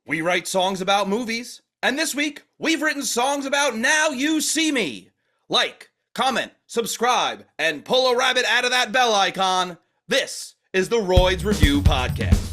We write songs about movies, and this week we've written songs about Now You See Me. Like, comment, subscribe, and pull a rabbit out of that bell icon. This is the Royds Review Podcast.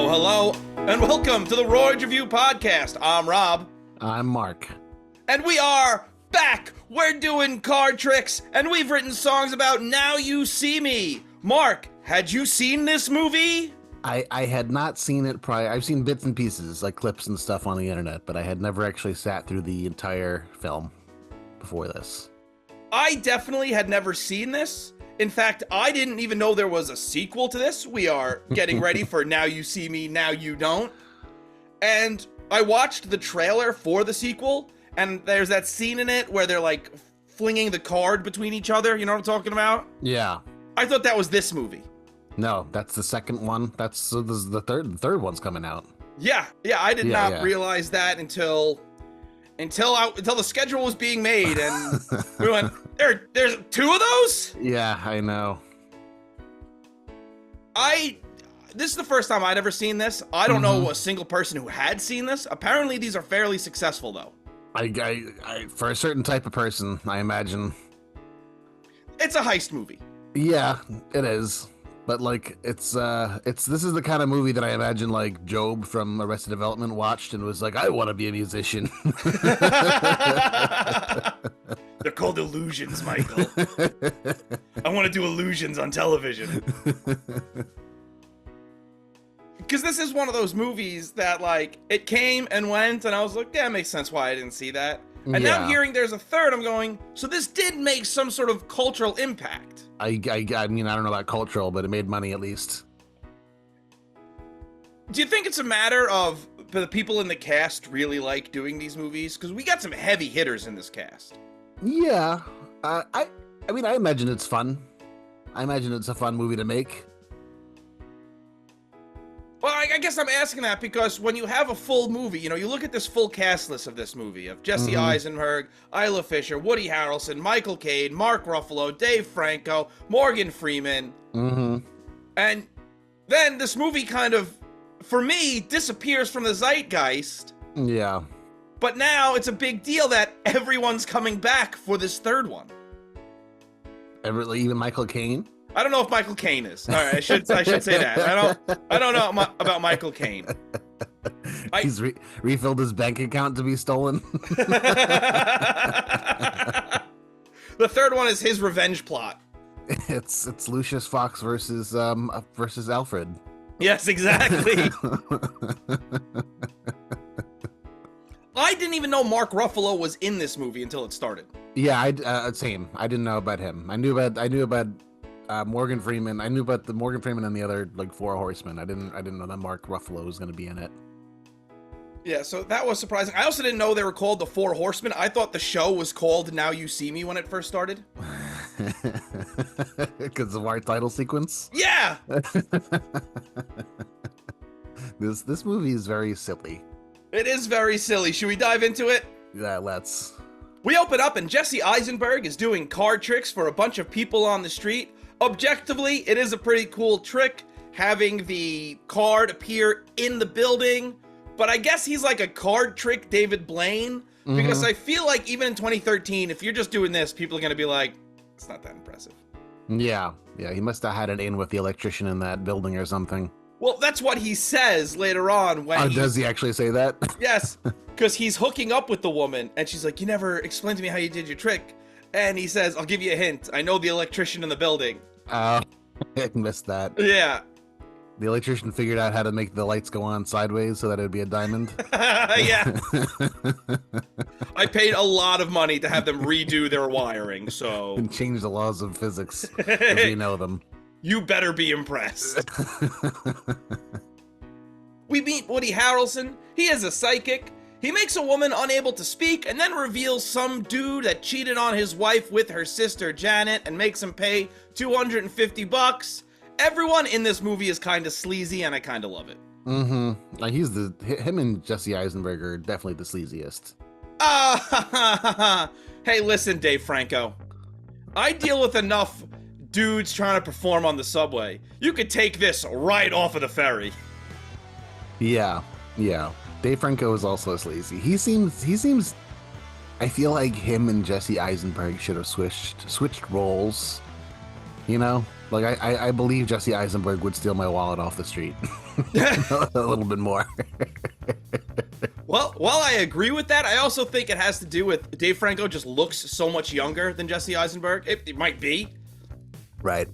Hello, and welcome to the Royds Review Podcast. I'm Rob. I'm Mark. And we are back. We're doing card tricks, and we've written songs about Now You See Me. Mark, had you seen this movie? I had not seen it prior. I've seen bits and pieces, like clips and stuff on the internet, but I had never actually sat through the entire film before this. I definitely had never seen this. In fact, I didn't even know there was a sequel to this. We are getting ready for Now You See Me, Now You Don't. And I watched the trailer for the sequel, and there's that scene in it where they're like flinging the card between each other. You know what I'm talking about? Yeah. I thought that was this movie. No, that's the second one. This is the third. The third one's coming out. Yeah, I did not realize that until the schedule was being made, and we went, there's two of those? Yeah, I know. This is the first time I'd ever seen this. I don't know a single person who had seen this. Apparently these are fairly successful though. I for a certain type of person, I imagine. It's a heist movie. Yeah, it is. But like this is the kind of movie that I imagine like Job from Arrested Development watched and was like, I want to be a musician. They're called illusions, Michael. I want to do illusions on television. Because this is one of those movies that like it came and went, and I was like, yeah, it makes sense why I didn't see that. And now I'm hearing there's a third, I'm going, so this did make some sort of cultural impact. I mean, I don't know about cultural, but it made money at least. Do you think it's a matter of the people in the cast really like doing these movies? Because we got some heavy hitters in this cast. Yeah. I mean, I imagine it's fun. I imagine it's a fun movie to make. Well, I guess I'm asking that because when you have a full movie, you know, you look at this full cast list of this movie of Jesse Eisenberg, Isla Fisher, Woody Harrelson, Michael Caine, Mark Ruffalo, Dave Franco, Morgan Freeman. And then this movie kind of, for me, disappears from the zeitgeist. Yeah. But now it's a big deal that everyone's coming back for this third one. Even Michael Caine? I don't know if Michael Caine is. All right, I should say that. I don't know about Michael Caine. He's refilled his bank account to be stolen. The third one is his revenge plot. It's Lucius Fox versus Alfred. Yes, exactly. I didn't even know Mark Ruffalo was in this movie until it started. Yeah, same. I didn't know about him. I knew about Morgan Freeman. I knew about the Morgan Freeman and the other like four horsemen. I didn't know that Mark Ruffalo was going to be in it. Yeah, so that was surprising. I also didn't know they were called the Four Horsemen. I thought the show was called Now You See Me when it first started. Because of our title sequence. Yeah. This movie is very silly. It is very silly. Should we dive into it? Yeah, let's. We open up and Jesse Eisenberg is doing card tricks for a bunch of people on the street. Objectively, it is a pretty cool trick having the card appear in the building, but I guess he's like a card trick David Blaine, because I feel like even in 2013, if you're just doing this, people are going to be like, it's not that impressive. Yeah, he must have had it in with the electrician in that building or something. Well, that's what he says later on when does he actually say that? Yes, because he's hooking up with the woman, and she's like, you never explained to me how you did your trick. And he says, I'll give you a hint. I know the electrician in the building. I missed that. Yeah. The electrician figured out how to make the lights go on sideways so that it would be a diamond. Yeah. I paid a lot of money to have them redo their wiring, so... And change the laws of physics as we know them. You better be impressed. We meet Woody Harrelson. He is a psychic. He makes a woman unable to speak and then reveals some dude that cheated on his wife with her sister Janet and makes him pay $250. Everyone in this movie is kind of sleazy and I kind of love it. Like him and Jesse Eisenberg are definitely the sleaziest. Hey, listen, Dave Franco. I deal with enough dudes trying to perform on the subway. You could take this right off of the ferry. Yeah. Dave Franco is also sleazy. He seems. I feel like him and Jesse Eisenberg should have switched roles. You know, like I believe Jesse Eisenberg would steal my wallet off the street a little bit more. Well, while I agree with that, I also think it has to do with Dave Franco just looks so much younger than Jesse Eisenberg. It might be. Right.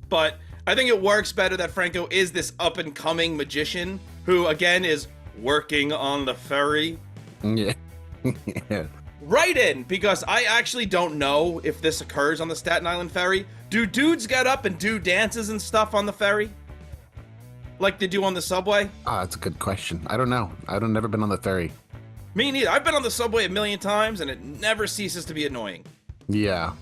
But I think it works better that Franco is this up-and-coming magician who, again, is working on the ferry. Yeah. Yeah. Write in, because I actually don't know if this occurs on the Staten Island ferry. Do dudes get up and do dances and stuff on the ferry? Like they do on the subway? That's a good question. I don't know. I've never been on the ferry. Me neither. I've been on the subway a million times, and it never ceases to be annoying. Yeah.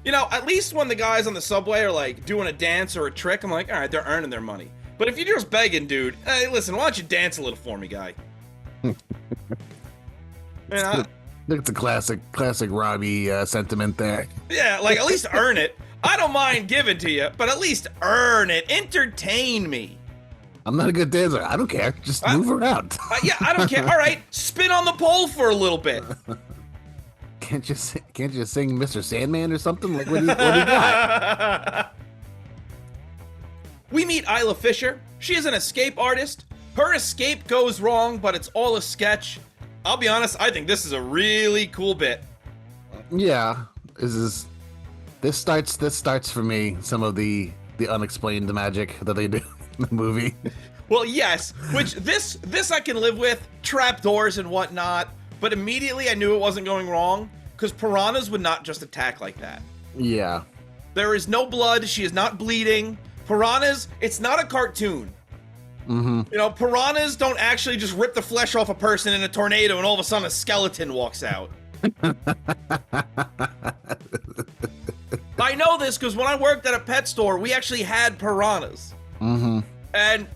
You know, at least when the guys on the subway are, like, doing a dance or a trick, I'm like, all right, they're earning their money. But if you're just begging, dude, hey, listen, why don't you dance a little for me, guy? It's a classic Robbie sentiment there. Yeah, like, at least earn it. I don't mind giving to you, but at least earn it. Entertain me. I'm not a good dancer. I don't care. Just move around. Yeah, I don't care. All right, spin on the pole for a little bit. Can't you sing Mr. Sandman or something? Like, what do you got? We meet Isla Fisher. She is an escape artist. Her escape goes wrong, but it's all a sketch. I'll be honest, I think this is a really cool bit. Yeah, this starts for me some of the unexplained magic that they do in the movie. Well, yes, which this I can live with, trapdoors and whatnot, but immediately I knew it wasn't going wrong, because piranhas would not just attack like that. Yeah. There is no blood, she is not bleeding. Piranhas, it's not a cartoon. Mm-hmm. You know, piranhas don't actually just rip the flesh off a person in a tornado and all of a sudden a skeleton walks out. I know this because when I worked at a pet store, we actually had piranhas. Mm-hmm. And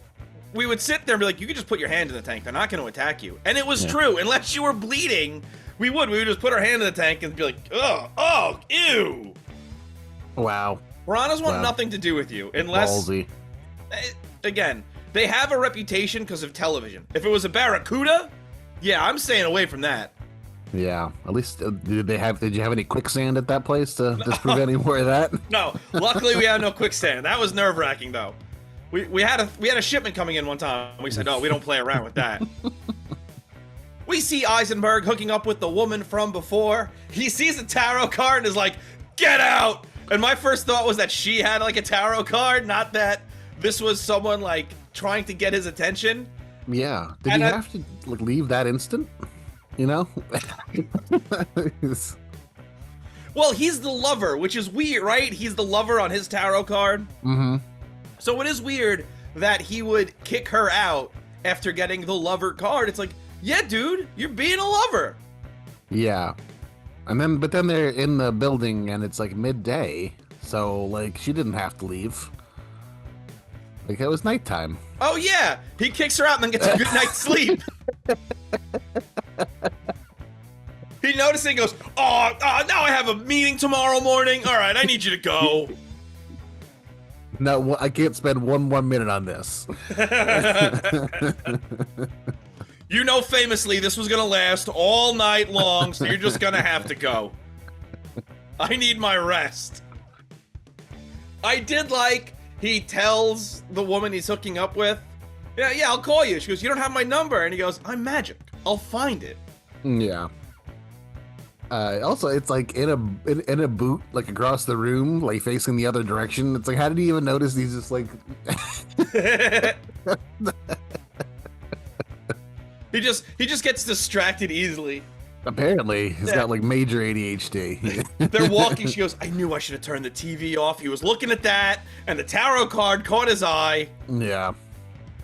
we would sit there and be like, you could just put your hand in the tank. They're not going to attack you. And it was true. Unless you were bleeding, we would just put our hand in the tank and be like, oh, ew. Wow. Piranhas want nothing to do with you unless... Ballsy. Again, they have a reputation because of television. If it was a barracuda, yeah, I'm staying away from that. Yeah, at least did you have any quicksand at that place to disprove any more of that? No, luckily we had no quicksand. That was nerve-wracking though. We had a shipment coming in one time. We said, "Oh, we don't play around with that." We see Eisenberg hooking up with the woman from before. He sees a tarot card and is like, "Get out!" And my first thought was that she had like a tarot card, not that this was someone like trying to get his attention. Yeah. Did he have to like leave that instant? You know? Well, he's the lover, which is weird, right? He's the lover on his tarot card. Mm-hmm. So it is weird that he would kick her out after getting the lover card. It's like, yeah, dude, you're being a lover. Yeah. But then they're in the building and it's like midday. So like she didn't have to leave. Like it was nighttime. Oh yeah. He kicks her out and then gets a good night's sleep. He notices and goes, oh, now I have a meeting tomorrow morning. All right, I need you to go. No, I can't spend one more minute on this. You know, famously, this was going to last all night long, so you're just going to have to go. I need my rest. I did like he tells the woman he's hooking up with, yeah, I'll call you. She goes, you don't have my number. And he goes, I'm magic. I'll find it. Yeah. Also, it's like in a boot, like across the room, like facing the other direction. It's like, how did he even notice he's just like... He just gets distracted easily. Apparently, he's got like major ADHD. They're walking. She goes, I knew I should have turned the TV off. He was looking at that, and the tarot card caught his eye. Yeah.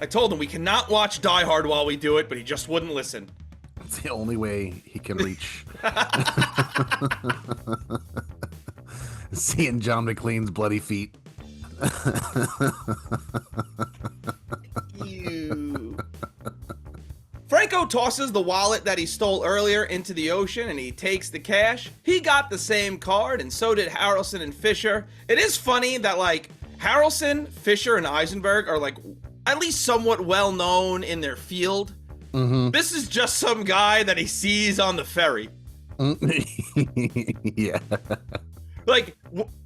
I told him we cannot watch Die Hard while we do it, but he just wouldn't listen. It's the only way he can reach. Seeing John McClane's bloody feet. Ew. Franco tosses the wallet that he stole earlier into the ocean and he takes the cash. He got the same card and so did Harrelson and Fisher. It is funny that like Harrelson, Fisher, and Eisenberg are like at least somewhat well known in their field. Mm-hmm. This is just some guy that he sees on the ferry. Yeah. Like,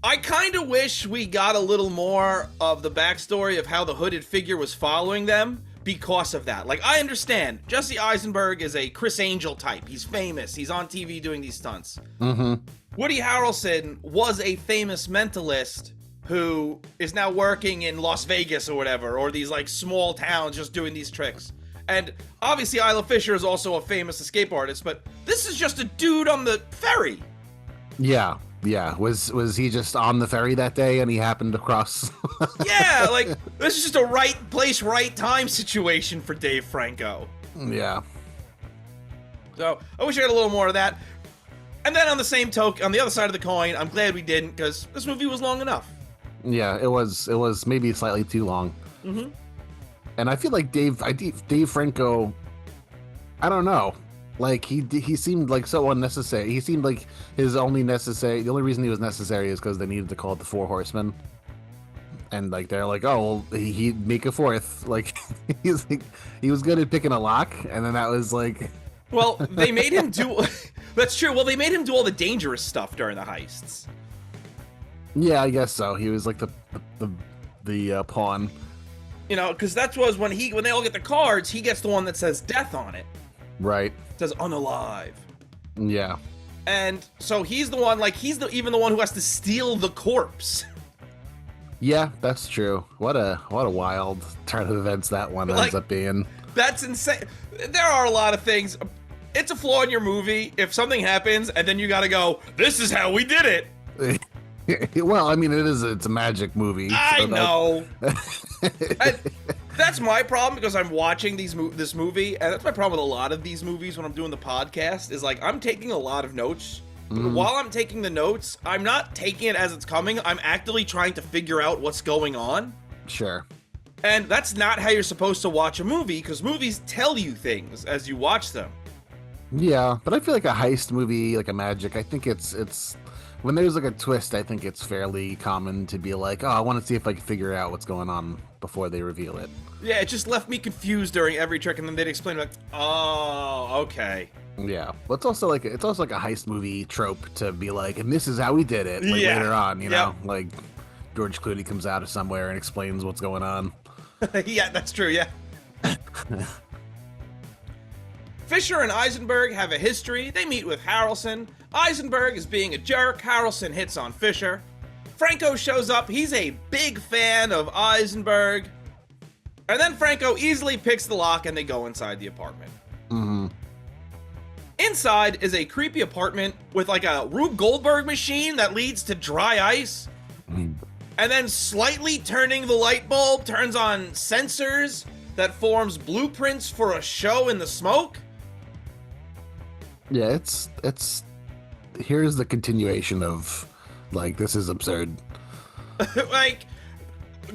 I kind of wish we got a little more of the backstory of how the hooded figure was following them because of that. Like, I understand. Jesse Eisenberg is a Chris Angel type. He's famous. He's on TV doing these stunts. Mm-hmm. Woody Harrelson was a famous mentalist who is now working in Las Vegas or whatever, or these, like, small towns just doing these tricks. And obviously, Isla Fisher is also a famous escape artist, but this is just a dude on the ferry. Yeah. Yeah, was he just on the ferry that day and he happened to cross? Yeah, like, this is just a right place, right time situation for Dave Franco. Yeah. So, I wish I had a little more of that. And then on the same token, on the other side of the coin, I'm glad we didn't, because this movie was long enough. Yeah, it was maybe slightly too long. Mm-hmm. And I feel like Dave Franco, I don't know. Like he seemed like so unnecessary. He seemed like the only reason he was necessary is because they needed to call it the Four Horsemen. And like they're like, oh, well, he'd make a fourth. Like he was good at picking a lock, and then that was like. Well, they made him do. That's true. Well, they made him do all the dangerous stuff during the heists. Yeah, I guess so. He was like the pawn. You know, because that was when they all get the cards, he gets the one that says death on it. Right. It says unalive. Yeah. And so he's the one, like, even the one who has to steal the corpse. Yeah, that's true. What a wild turn of events that one ends up being. That's insane. There are a lot of things. It's a flaw in your movie if something happens and then you gotta go, this is how we did it. Well, I mean, it's a magic movie. I know. That's my problem because I'm watching this movie, and that's my problem with a lot of these movies when I'm doing the podcast, is like I'm taking a lot of notes. Mm. While I'm taking the notes, I'm not taking it as it's coming. I'm actively trying to figure out what's going on. Sure. And that's not how you're supposed to watch a movie, because movies tell you things as you watch them. Yeah, but I feel like a heist movie, like a magic, I think it's when there's like a twist, I think it's fairly common to be like, oh, I want to see if I can figure out what's going on before they reveal it. Yeah, it just left me confused during every trick, and then they'd explain like, oh, okay. Yeah, but it's also like a heist movie trope to be like, and this is how we did it. Like later on, you know, like George Clooney comes out of somewhere and explains what's going on. Yeah, that's true. Yeah. Fisher and Eisenberg have a history. They meet with Harrelson. Eisenberg is being a jerk. Harrelson hits on Fisher. Franco shows up. He's a big fan of Eisenberg. And then Franco easily picks the lock and they go inside the apartment. Mm-hmm. Inside is a creepy apartment with like a Rube Goldberg machine that leads to dry ice. Mm. And then slightly turning the light bulb turns on sensors that forms blueprints for a show in the smoke. Yeah, it's here's the continuation of like, this is absurd. Like,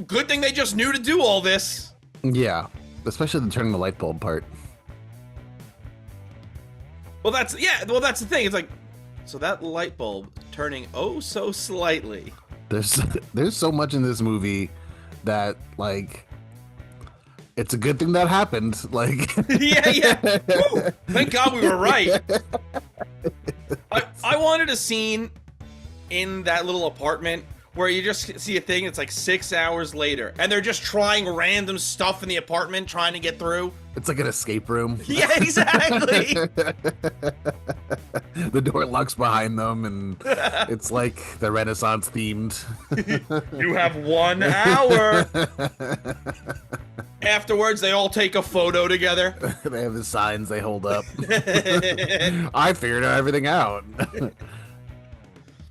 good thing they just knew to do all this. Yeah, especially the turning the light bulb part. Well, that's the thing. It's like, so that light bulb turning oh so slightly. There's so much in this movie that, like, it's a good thing that happened. Like, yeah. Woo! Thank God we were right. I wanted a scene in that little apartment where you just see a thing, it's like 6 hours later, and they're just trying random stuff in the apartment, trying to get through. It's like an escape room. Yeah, exactly. The door locks behind them, and it's like the Renaissance themed. You have 1 hour. Afterwards, they all take a photo together. They have the signs they hold up. I figured everything out.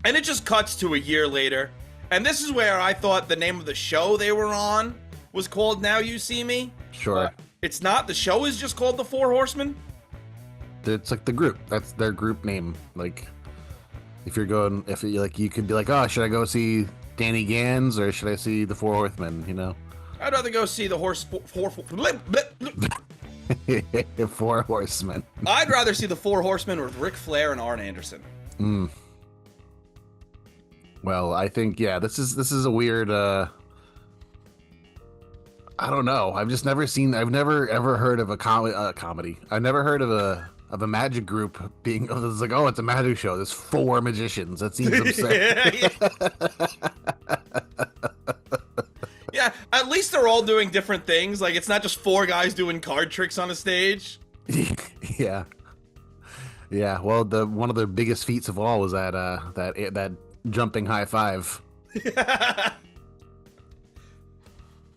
And it just cuts to a year later. And this is where I thought the name of the show they were on was called Now You See Me. Sure. It's not. The show is just called The Four Horsemen. It's like the group. That's their group name. Like, if you could be like, oh, should I go see Danny Gans or should I see The Four Horsemen? You know. I'd rather go see the Four Horsemen. I'd rather see the Four Horsemen with Ric Flair and Arn Anderson. Mm. Well, I think this is a weird. I don't know. I've never ever heard of a comedy. I've never heard of a magic group being. It's like, oh, it's a magic show. There's four magicians. That seems absurd. Yeah, at least they're all doing different things. Like, it's not just four guys doing card tricks on a stage. Yeah. Yeah. Well, one of the biggest feats of all was that jumping high five.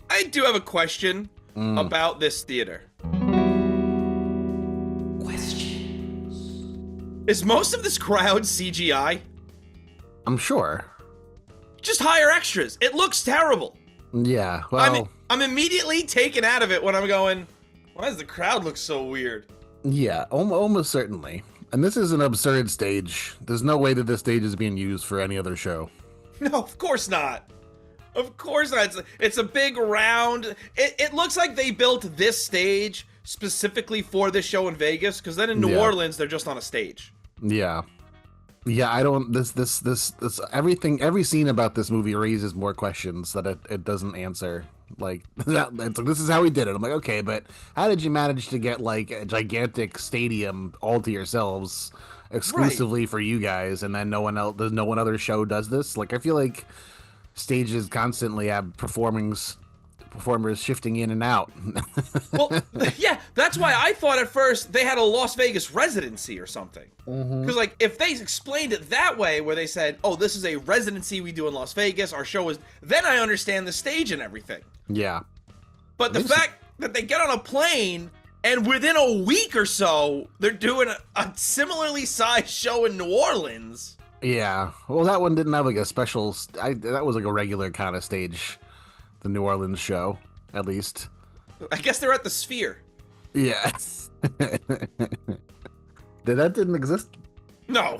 I do have a question about this theater. Questions. Is most of this crowd CGI? I'm sure. Just hire extras. It looks terrible. Yeah, well... I'm immediately taken out of it when I'm going, why does the crowd look so weird? Yeah, almost certainly. And this is an absurd stage. There's no way that this stage is being used for any other show. No, of course not. Of course not. It's a big round. It looks like they built this stage specifically for this show in Vegas, because then in New Orleans, they're just on a stage. Yeah. Yeah, I don't. This everything. Every scene about this movie raises more questions that it doesn't answer. Like, this is how we did it. I'm like, okay, but how did you manage to get like a gigantic stadium all to yourselves, exclusively for you guys, and then no one other show does this? Like, I feel like stages constantly have performers shifting in and out. Well, yeah, that's why I thought at first they had a Las Vegas residency or something. Because, like, if they explained it that way, where they said, oh, this is a residency we do in Las Vegas, our show is, then I understand the stage and everything. Yeah. But the fact that they get on a plane and within a week or so, they're doing a similarly sized show in New Orleans. Yeah. Well, that one didn't have like a special, that was like a regular kind of stage. The New Orleans show, at least. I guess they're at the Sphere. Yeah. That didn't exist? No,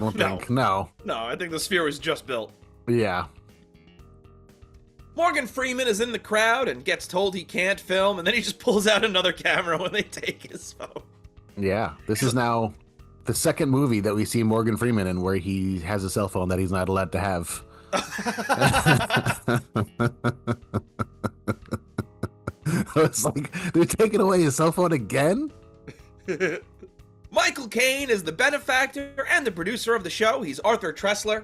No, I think the Sphere was just built. Yeah. Morgan Freeman is in the crowd and gets told he can't film, and then he just pulls out another camera when they take his phone. Yeah, this is now the second movie that we see Morgan Freeman in where he has a cell phone that he's not allowed to have. It's like, they're taking away his cell phone again? Michael Caine is the benefactor and the producer of the show. He's Arthur Tressler.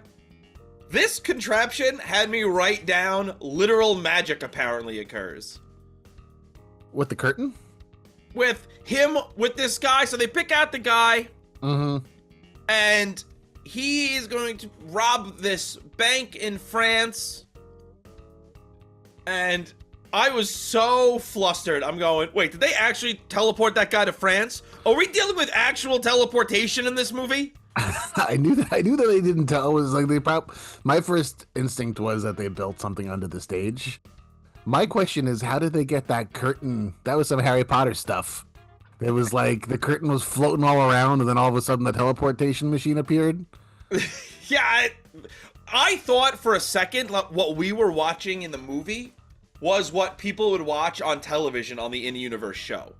This contraption had me write down literal magic apparently occurs. With the curtain? With him, with this guy. So they pick out the guy. And he is going to rob this bank in France. And I was so flustered. I'm going, wait, did they actually teleport that guy to France? Are we dealing with actual teleportation in this movie? I knew that they didn't tell. It was like my first instinct was that they built something under the stage. My question is, how did they get that curtain? That was some Harry Potter stuff. It was like the curtain was floating all around, and then all of a sudden the teleportation machine appeared. Yeah, I thought for a second what we were watching in the movie was what people would watch on television on the in-universe show.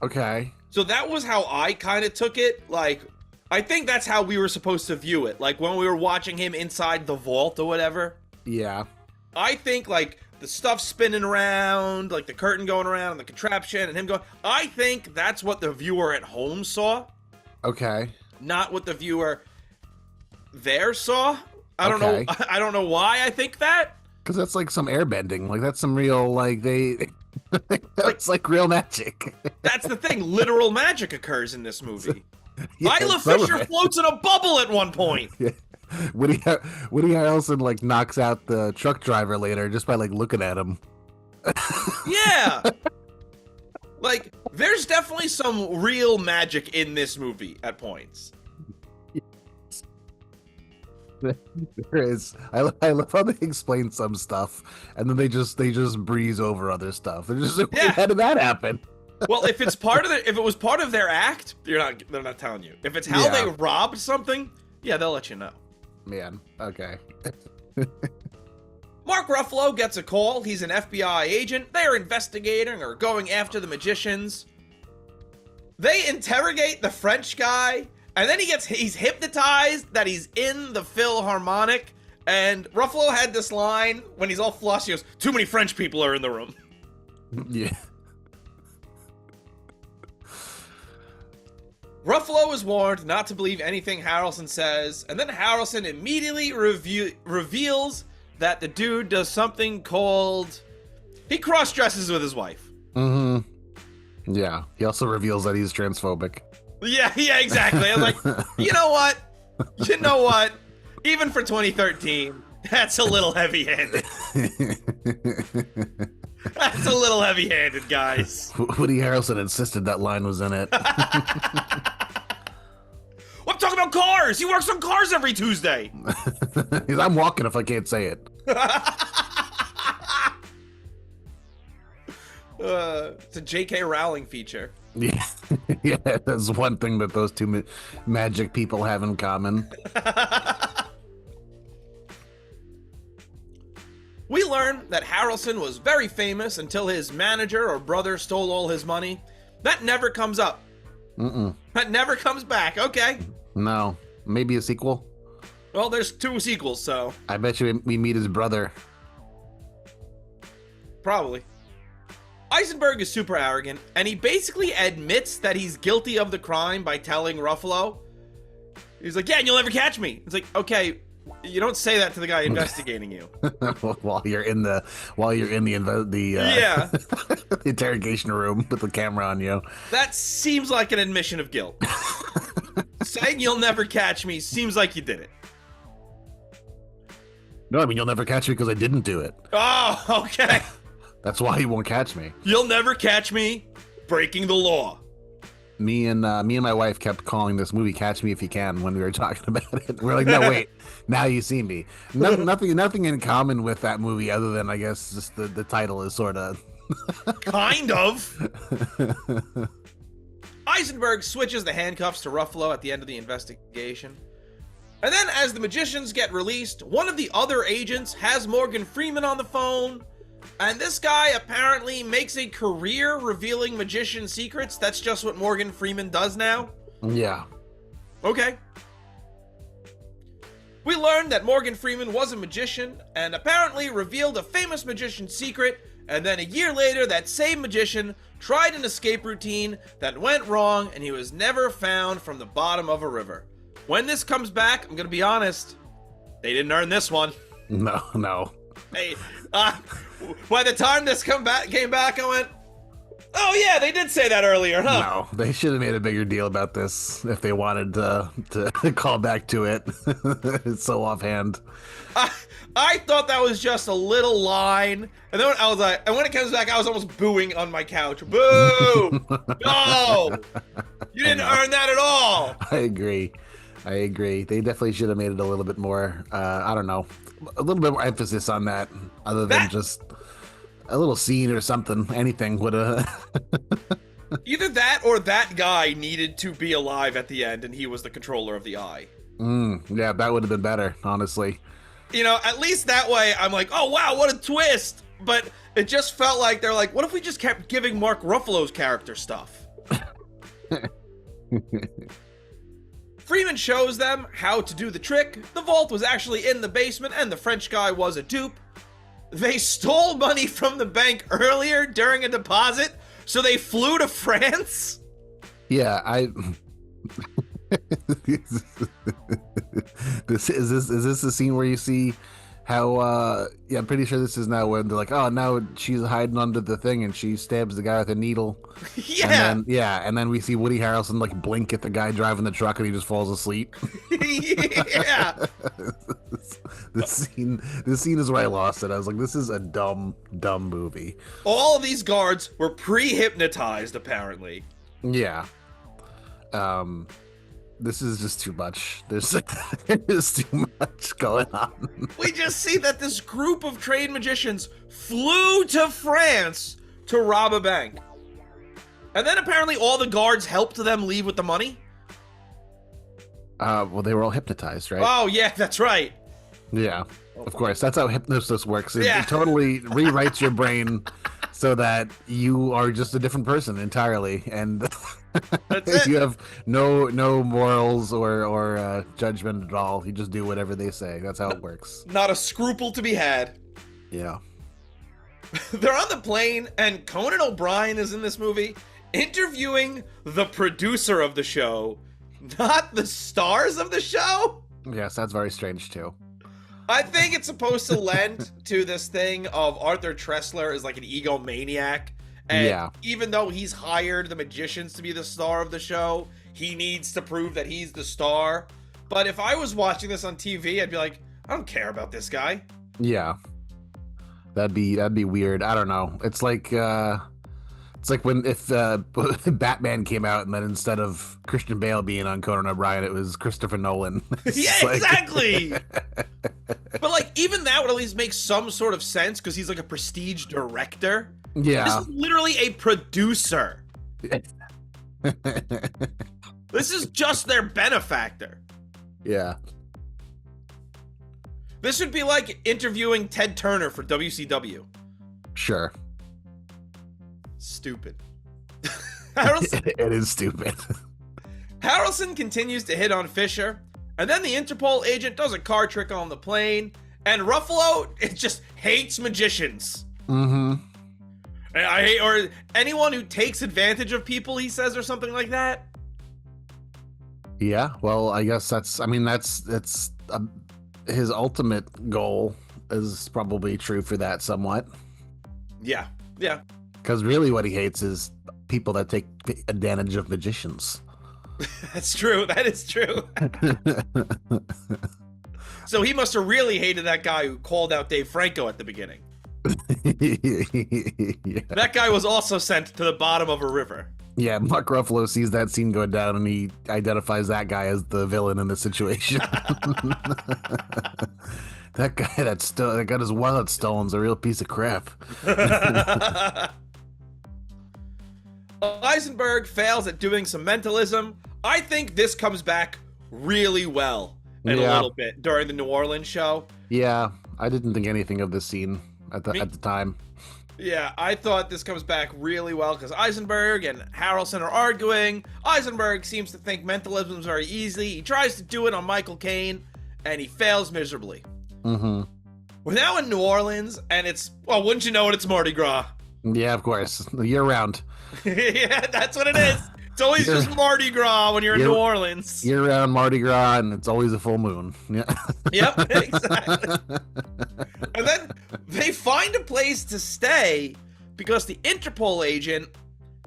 Okay. So that was how I kind of took it. Like, I think that's how we were supposed to view it. Like, when we were watching him inside the vault or whatever. Yeah. I think, like, the stuff spinning around, like the curtain going around, and the contraption, and him going, I think that's what the viewer at home saw. Okay. Not what the viewer there saw. I don't know why I think that. Because that's like some airbending. Like, that's some real, like, that's like real magic. That's the thing. Literal magic occurs in this movie. Yeah, Isla Fisher floats in a bubble at one point. Yeah. Woody Harrelson, like, knocks out the truck driver later just by, like, looking at him. Yeah. Like, there's definitely some real magic in this movie at points. There is. I love how they explain some stuff, and then they just breeze over other stuff. They're just like, how did that happen? Well, if it was part of their act, they're not telling you. If it's how they robbed something, yeah, they'll let you know. Man, okay. Mark Ruffalo gets a call. He's an FBI agent. They are investigating or going after the magicians. They interrogate the French guy, and then he's hypnotized that he's in the Philharmonic. And Ruffalo had this line when he's all flushed. He goes, "Too many French people are in the room." Yeah. Ruffalo is warned not to believe anything Harrelson says, and then Harrelson immediately reveals that the dude does something called... He cross-dresses with his wife. Mm-hmm. Yeah. He also reveals that he's transphobic. Yeah, exactly. I'm like, you know what? You know what? Even for 2013, that's a little heavy-handed. That's a little heavy-handed, guys. Woody Harrelson insisted that line was in it. I'm talking about cars. He works on cars every Tuesday. I'm walking if I can't say it. It's a J.K. Rowling feature. Yeah, yeah, that's one thing that those two magic people have in common. We learn that Harrelson was very famous until his manager or brother stole all his money. That never comes up. That never comes back. Okay. No. Maybe a sequel? Well, there's 2 sequels, so... I bet you we meet his brother. Probably. Eisenberg is super arrogant, and he basically admits that he's guilty of the crime by telling Ruffalo. He's like, "Yeah, and you'll never catch me." It's like, okay, you don't say that to the guy investigating you. while you're in the Yeah. interrogation room with the camera on you. That seems like an admission of guilt. Saying you'll never catch me seems like you did it. No, I mean, you'll never catch me because I didn't do it. Oh, okay. That's why he won't catch me. You'll never catch me breaking the law. Me and my wife kept calling this movie "Catch Me If You Can" when we were talking about it. We're like, no, wait, now you see me. Nothing in common with that movie other than, I guess, just the title is sort of. Kind of. Eisenberg switches the handcuffs to Ruffalo at the end of the investigation. And then as the magicians get released, one of the other agents has Morgan Freeman on the phone. And this guy apparently makes a career revealing magician secrets. That's just what Morgan Freeman does now? Yeah. Okay. We learned that Morgan Freeman was a magician and apparently revealed a famous magician's secret, and then a year later that same magician tried an escape routine that went wrong and he was never found from the bottom of a river. When this comes back, I'm gonna be honest, they didn't earn this one. No. Hey, by the time this came back, I went, oh yeah, they did say that earlier, huh? No, they should have made a bigger deal about this if they wanted to call back to it. It's so offhand. I thought that was just a little line, and then I was like, and when it comes back, I was almost booing on my couch. Boo! No, you didn't earn that at all. I agree. They definitely should have made it a little bit more. I don't know, a little bit more emphasis on that, other than just a little scene or something. Anything would have. Either that or that guy needed to be alive at the end, and he was the controller of the eye. Yeah, that would have been better, honestly. You know, at least that way, I'm like, oh wow, what a twist! But it just felt like they're like, what if we just kept giving Mark Ruffalo's character stuff? Freeman shows them how to do the trick. The vault was actually in the basement, and the French guy was a dupe. They stole money from the bank earlier during a deposit, so they flew to France? Yeah, Is this the scene where you see how yeah, I'm pretty sure this is now when they're like, oh, now she's hiding under the thing and she stabs the guy with a needle. Yeah. And then we see Woody Harrelson like blink at the guy driving the truck and he just falls asleep. Yeah. This scene is where I lost it. I was like, this is a dumb movie. All of these guards were pre-hypnotized, apparently. Yeah. This is just too much. There's too much going on. We just see that this group of trained magicians flew to France to rob a bank. And then apparently all the guards helped them leave with the money. Well, they were all hypnotized, right? Oh, yeah, that's right. Yeah, of course. That's how hypnosis works. It Yeah. totally rewrites your brain so that you are just a different person entirely. And That's it. You have no morals or judgment at all. You just do whatever they say. That's how it works. Not a scruple to be had. Yeah. They're on the plane, and Conan O'Brien is in this movie interviewing the producer of the show, not the stars of the show. Yes, that's very strange too. I think it's supposed to lend to this thing of Arthur Tressler is like an egomaniac. And Yeah. even though he's hired the magicians to be the star of the show, he needs to prove that he's the star. But if I was watching this on TV, I'd be like, I don't care about this guy. Yeah. That'd be weird. I don't know. It's like when if Batman came out and then instead of Christian Bale being on Conan O'Brien, it was Christopher Nolan. Yeah, Like... exactly. But like even that would at least make some sort of sense because he's like a prestige director. Yeah. This is literally a producer. This is just their benefactor. Yeah. This would be like interviewing Ted Turner for WCW. Sure. Stupid. It is stupid. Harrelson continues to hit on Fisher, and then the Interpol agent does a card trick on the plane, and Ruffalo, it just hates magicians. Mm-hmm. And I hate, or anyone who takes advantage of people, he says, or something like that. Yeah, well, I guess that's his ultimate goal is probably true for that somewhat. Yeah, yeah. Because really what he hates is people that take advantage of magicians. That's true. That is true. So he must have really hated that guy who called out Dave Franco at the beginning. Yeah. That guy was also sent to the bottom of a river. Yeah, Mark Ruffalo sees that scene go down and he identifies that guy as the villain in the situation. That guy that got his wallet stolen is a real piece of crap. Eisenberg fails at doing some mentalism. I think this comes back really well in a little bit during the New Orleans show. Yeah, I didn't think anything of this scene at the time. Yeah, I thought this comes back really well because Eisenberg and Harrelson are arguing. Eisenberg seems to think mentalism is very easy. He tries to do it on Michael Caine, and he fails miserably. Mm-hmm. We're now in New Orleans, and it's, well, wouldn't you know it, it's Mardi Gras. Yeah, of course. Year round. Yeah, that's what it is. It's always just Mardi Gras when you're in New Orleans. Year round Mardi Gras, and it's always a full moon. Yeah. Yep, exactly. And then they find a place to stay because the Interpol agent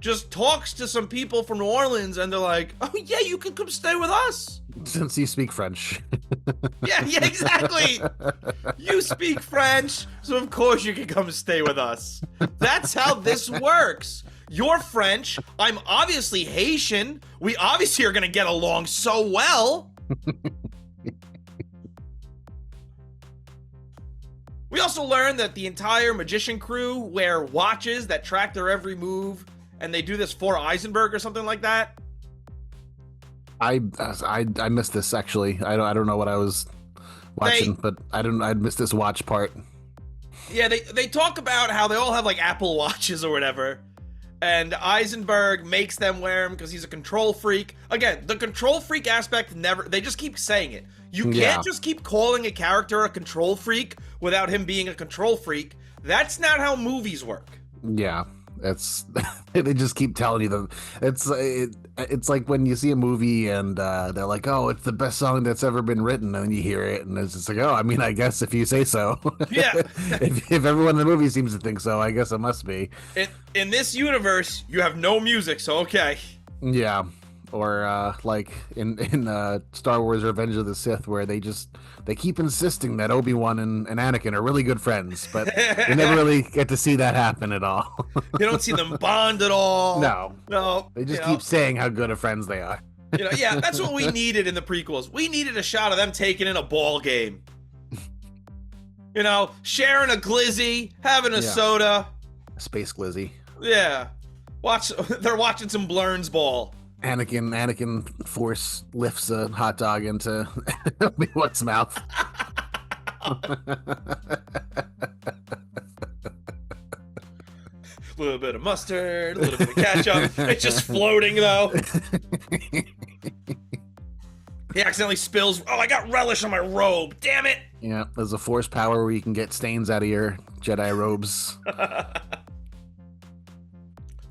just talks to some people from New Orleans, and they're like, oh, yeah, you can come stay with us. Since you speak French. Yeah, exactly. You speak French, so of course you can come stay with us. That's how this works. You're French. I'm obviously Haitian. We obviously are going to get along so well. We also learned that the entire magician crew wear watches that track their every move, and they do this for Eisenberg or something like that. I missed this actually. I don't know what I was watching, but I missed this watch part. Yeah, they talk about how they all have like Apple Watches or whatever, and Eisenberg makes them wear them because he's a control freak. Again, the control freak aspect they just keep saying it. You can't just keep calling a character a control freak without him being a control freak. That's not how movies work. Yeah. They just keep telling you them. It's like when you see a movie and they're like, oh, it's the best song that's ever been written, and then you hear it and it's just like, oh, I mean, I guess if you say so. Yeah. if everyone in the movie seems to think so, I guess it must be. In this universe, you have no music, so okay. Yeah. Or like in Star Wars Revenge of the Sith, where they keep insisting that Obi-Wan and Anakin are really good friends, but you never really get to see that happen at all. You don't see them bond at all. No. They just keep saying how good of friends they are. Yeah, that's what we needed in the prequels. We needed a shot of them taking in a ball game. Sharing a glizzy, having a soda. Space glizzy. Yeah. They're watching some Blurns ball. Anakin force lifts a hot dog into Obi-Wan's mouth. A little bit of mustard, a little bit of ketchup. It's just floating, though. He accidentally spills. Oh, I got relish on my robe. Damn it. Yeah, there's a force power where you can get stains out of your Jedi robes.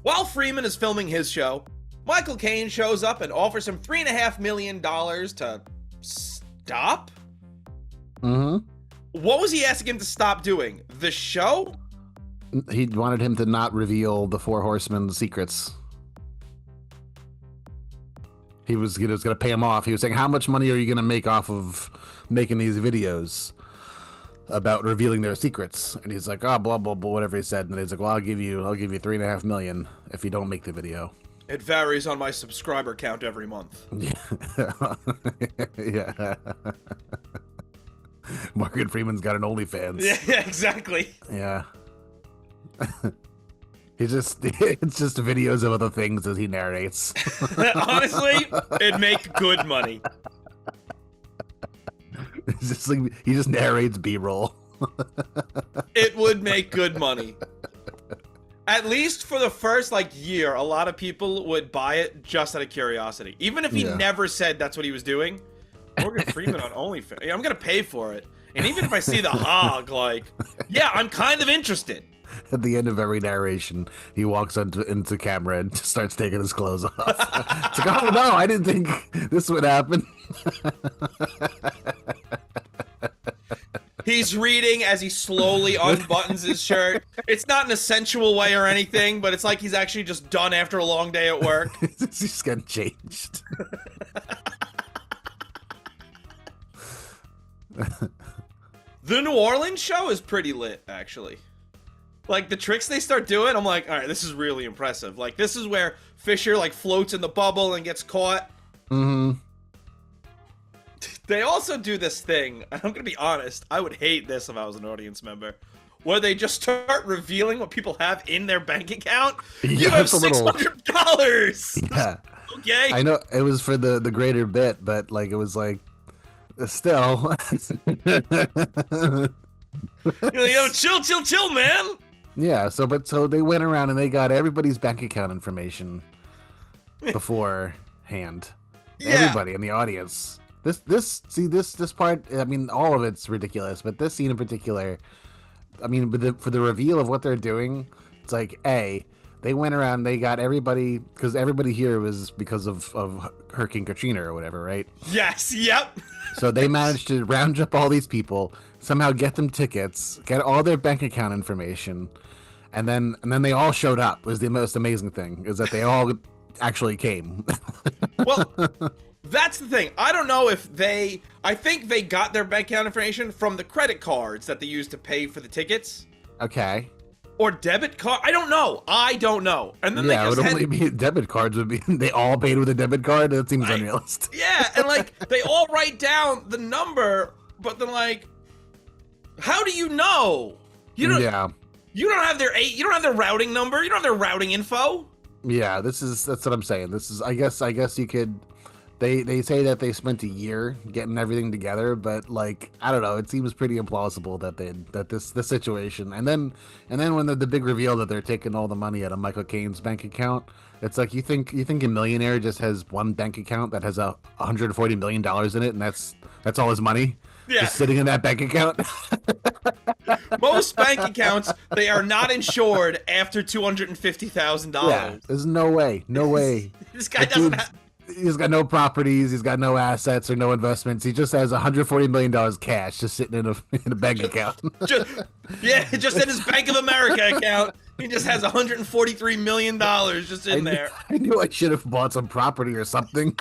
While Freeman is filming his show, Michael Caine shows up and offers him $3.5 million to stop? Mm-hmm. What was he asking him to stop doing? The show? He wanted him to not reveal the Four Horsemen's secrets. He was going to pay him off. He was saying, how much money are you going to make off of making these videos about revealing their secrets? And he's like, oh, blah, blah, blah, whatever he said. And he's like, well, I'll give you $3.5 million if you don't make the video. It varies on my subscriber count every month. Yeah. Morgan Freeman's got an OnlyFans. Yeah, exactly. Yeah. It's just videos of other things as he narrates. Honestly, it'd make good money. It's just like he just narrates B-roll. It would make good money. At least for the first year, a lot of people would buy it just out of curiosity. Even if he never said that's what he was doing. Morgan Freeman on OnlyFans. Yeah, I'm gonna pay for it. And even if I see the hog, yeah, I'm kind of interested. At the end of every narration, he walks into camera and just starts taking his clothes off. It's like, oh no, I didn't think this would happen. He's reading as he slowly unbuttons his shirt. It's not in a sensual way or anything, but it's like he's actually just done after a long day at work. He's just getting changed. The New Orleans show is pretty lit, actually. The tricks they start doing, I'm like, all right, this is really impressive. This is where Fisher, floats in the bubble and gets caught. Mm-hmm. They also do this thing, and I'm gonna be honest, I would hate this if I was an audience member, where they just start revealing what people have in their bank account. You have $600! Yeah. Okay. I know, it was for the greater bit, but, it was still. Yo, chill, man! Yeah, so they went around and they got everybody's bank account information beforehand. Yeah. Everybody in the audience. This part, I mean, all of it's ridiculous, but this scene in particular, I mean, for the reveal of what they're doing, it's they went around, they got everybody, because everybody here was because of Hurricane Katrina or whatever, right? Yes, yep. So they managed to round up all these people, somehow get them tickets, get all their bank account information, and then they all showed up. Was the most amazing thing, is that they all actually came. Well, that's the thing. I don't know if I think they got their bank account information from the credit cards that they used to pay for the tickets. Okay. Or debit card. I don't know. And then it would only be debit cards. Would be they all paid with a debit card? That seems unrealistic. Yeah, and they all write down the number, but then how do you know? You don't. Yeah. You don't have their routing number. You don't have their routing info. Yeah, that's what I'm saying. This is I guess you could. They say that they spent a year getting everything together, but I don't know, it seems pretty implausible that this situation, and then when the big reveal that they're taking all the money out of Michael Caine's bank account, it's you think a millionaire just has one bank account that has $140 million in it, and that's all his money, just sitting in that bank account. Most bank accounts, they are not insured after $250,000. Yeah, there's no way. This guy doesn't have. He's got no properties. He's got no assets or no investments. He just has $140 million cash just sitting in a bank account. just in his Bank of America account. He just has $143 million just in there. I knew I should have bought some property or something.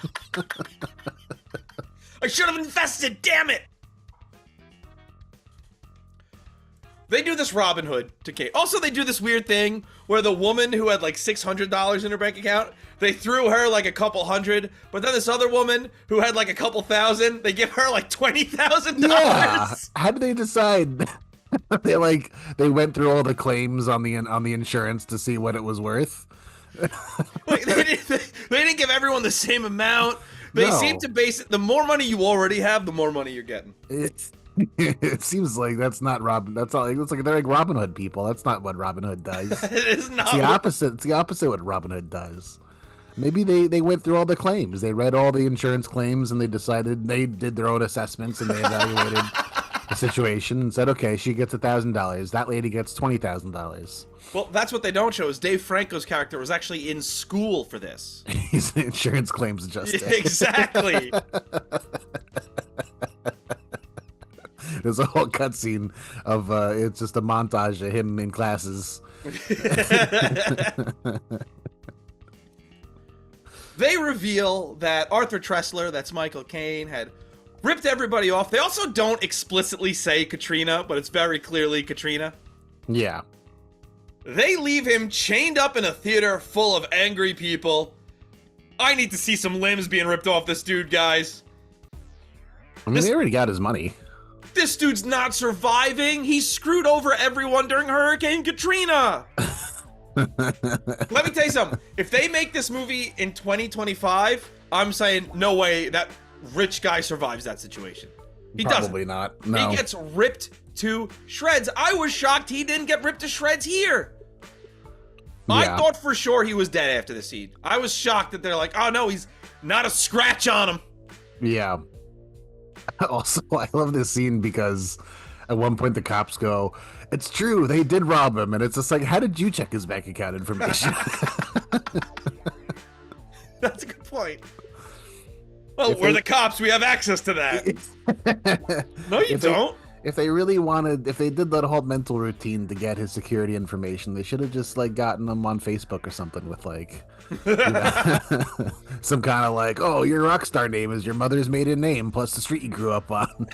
I should have invested, damn it! They do this Robin Hood to Kate. Also, they do this weird thing where the woman who had $600 in her bank account, they threw her a couple hundred, but then this other woman who had a couple thousand, they give her $20,000. Yeah. How did they decide? They went through all the claims on the insurance to see what it was worth. They didn't give everyone the same amount. They seem to base it. The more money you already have, the more money you're getting. It seems like that's not Robin. That's all. It's like they're like Robin Hood people. That's not what Robin Hood does. It is not. It's the opposite. It's the opposite what Robin Hood does. Maybe they went through all the claims. They read all the insurance claims and they decided they did their own assessments and they evaluated the situation and said, okay, she gets $1,000. That lady gets $20,000. Well, that's what they don't show is Dave Franco's character was actually in school for this. He's an insurance claims adjuster. Exactly. There's a whole cutscene of it's just a montage of him in classes. They reveal that Arthur Tressler, that's Michael Caine, had ripped everybody off. They also don't explicitly say Katrina, but it's very clearly Katrina. Yeah. They leave him chained up in a theater full of angry people. I need to see some limbs being ripped off this dude, guys. I mean, they already got his money. This dude's not surviving. He screwed over everyone during Hurricane Katrina. Let me tell you something. If they make this movie in 2025, I'm saying no way that rich guy survives that situation. He Probably doesn't. not. No. He gets ripped to shreds. I was shocked he didn't get ripped to shreds here. Yeah. I thought for sure he was dead after the scene. I was shocked that they're like, oh no, he's not a scratch on him. Yeah. Also, I love this scene because at one point the cops go, it's true, they did rob him. And it's just like, how did you check his bank account information? That's a good point. Well, we're the cops. We have access to that. No, you don't. If they really wanted, if they did that whole mental routine to get his security information, they should have just like gotten him on Facebook or something with like some kind of like, oh, your rock star name is your mother's maiden name plus the street you grew up on.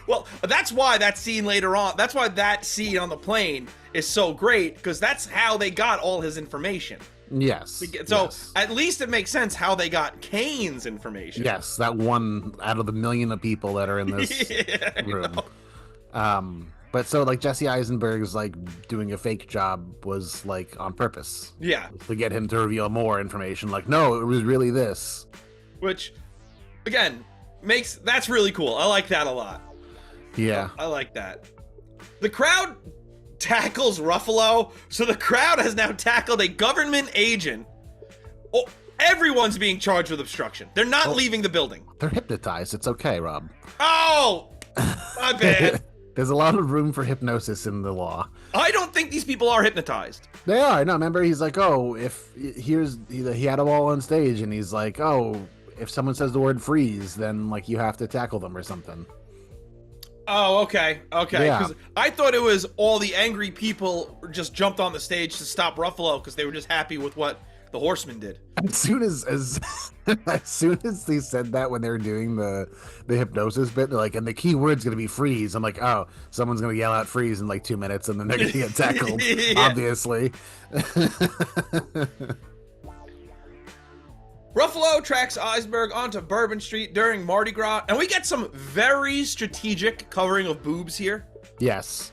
Well, that's why that scene later on, that's why that scene on the plane is so great, because that's how they got all his information. Yes. So yes. At least it makes sense how they got Kane's information. Yes, that one out of the million of people that are in this room. But so like Jesse Eisenberg's like doing a fake job was like on purpose. Yeah. To get him to reveal more information. Like, no, it was really this. Which, again, that's really cool. I like that a lot. Yeah. I like that. The crowd tackles Ruffalo, so the crowd has now tackled a government agent. Oh, everyone's being charged with obstruction. They're not leaving the building. They're hypnotized. It's okay, Rob. Oh, my bad. There's a lot of room for hypnosis in the law. I don't think these people are hypnotized. They are. No, remember, he's like, oh, he had them all on stage, and he's like, oh, if someone says the word freeze, then like you have to tackle them or something. Oh, okay. Yeah. Because I thought it was all the angry people just jumped on the stage to stop Ruffalo because they were just happy with what the Horseman did. As soon as they said that when they were doing the hypnosis bit, they're like, and the key word's gonna be freeze. I'm like, oh, someone's gonna yell out freeze in like 2 minutes, and then they're gonna get tackled. Obviously. Ruffalo tracks Eisberg onto Bourbon Street during Mardi Gras, and we get some very strategic covering of boobs here. Yes.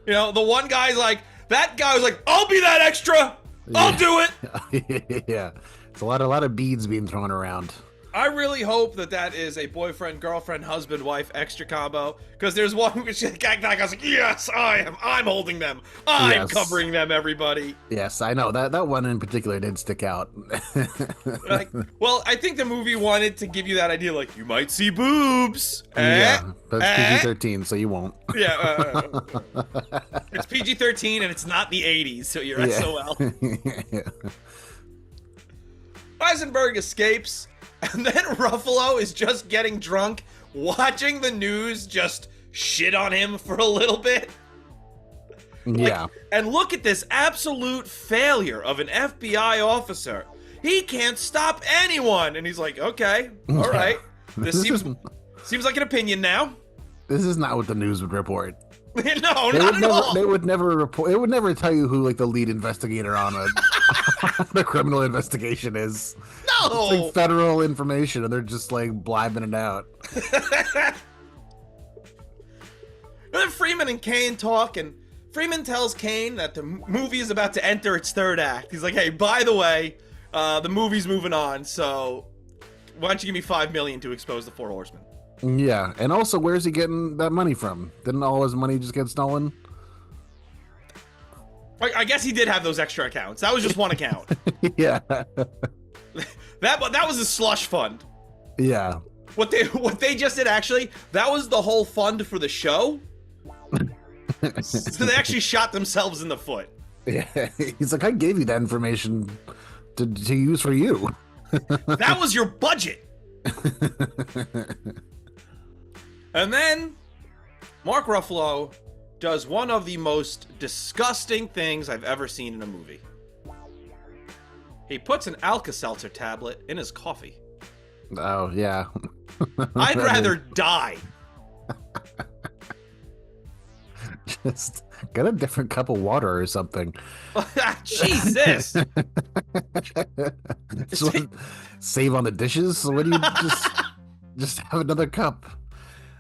You know, the one guy's like, that guy was like, I'll be that extra! I'll do it! Yeah. It's a lot of beads being thrown around. I really hope that is a boyfriend, girlfriend, husband, wife extra combo, because there's one which guy goes like, yes, I'm holding them. I'm covering them, everybody. Yes, I know. That one in particular did stick out. Well, I think the movie wanted to give you that idea, like, you might see boobs. Yeah, but it's PG-13, so you won't. Yeah, it's PG-13 and it's not the 80s, so you're SOL. Yeah. Eisenberg escapes, and then Ruffalo is just getting drunk, watching the news just shit on him for a little bit. Yeah. And look at this absolute failure of an FBI officer. He can't stop anyone. And he's like, okay, all right. This seems like an opinion now. This is not what the news would report. No, not at all. They would never report. It would never tell you who like the lead investigator on the criminal investigation is. No, it's like federal information, and they're just like blabbing it out. And then Freeman and Kane talk, and Freeman tells Kane that the movie is about to enter its third act. He's like, hey, by the way, the movie's moving on, so why don't you give me $5 million to expose the Four Horsemen? Yeah, and also, where's he getting that money from? Didn't all his money just get stolen? I guess he did have those extra accounts. That was just one account. Yeah. That was a slush fund. Yeah. What they just did, actually, that was the whole fund for the show. So they actually shot themselves in the foot. Yeah. He's like, I gave you that information to use for you. That was your budget. And then Mark Ruffalo does one of the most disgusting things I've ever seen in a movie. He puts an Alka-Seltzer tablet in his coffee. Oh, yeah. I'd rather die. Just get a different cup of water or something. Jesus. So, save on the dishes? So what do you just have another cup?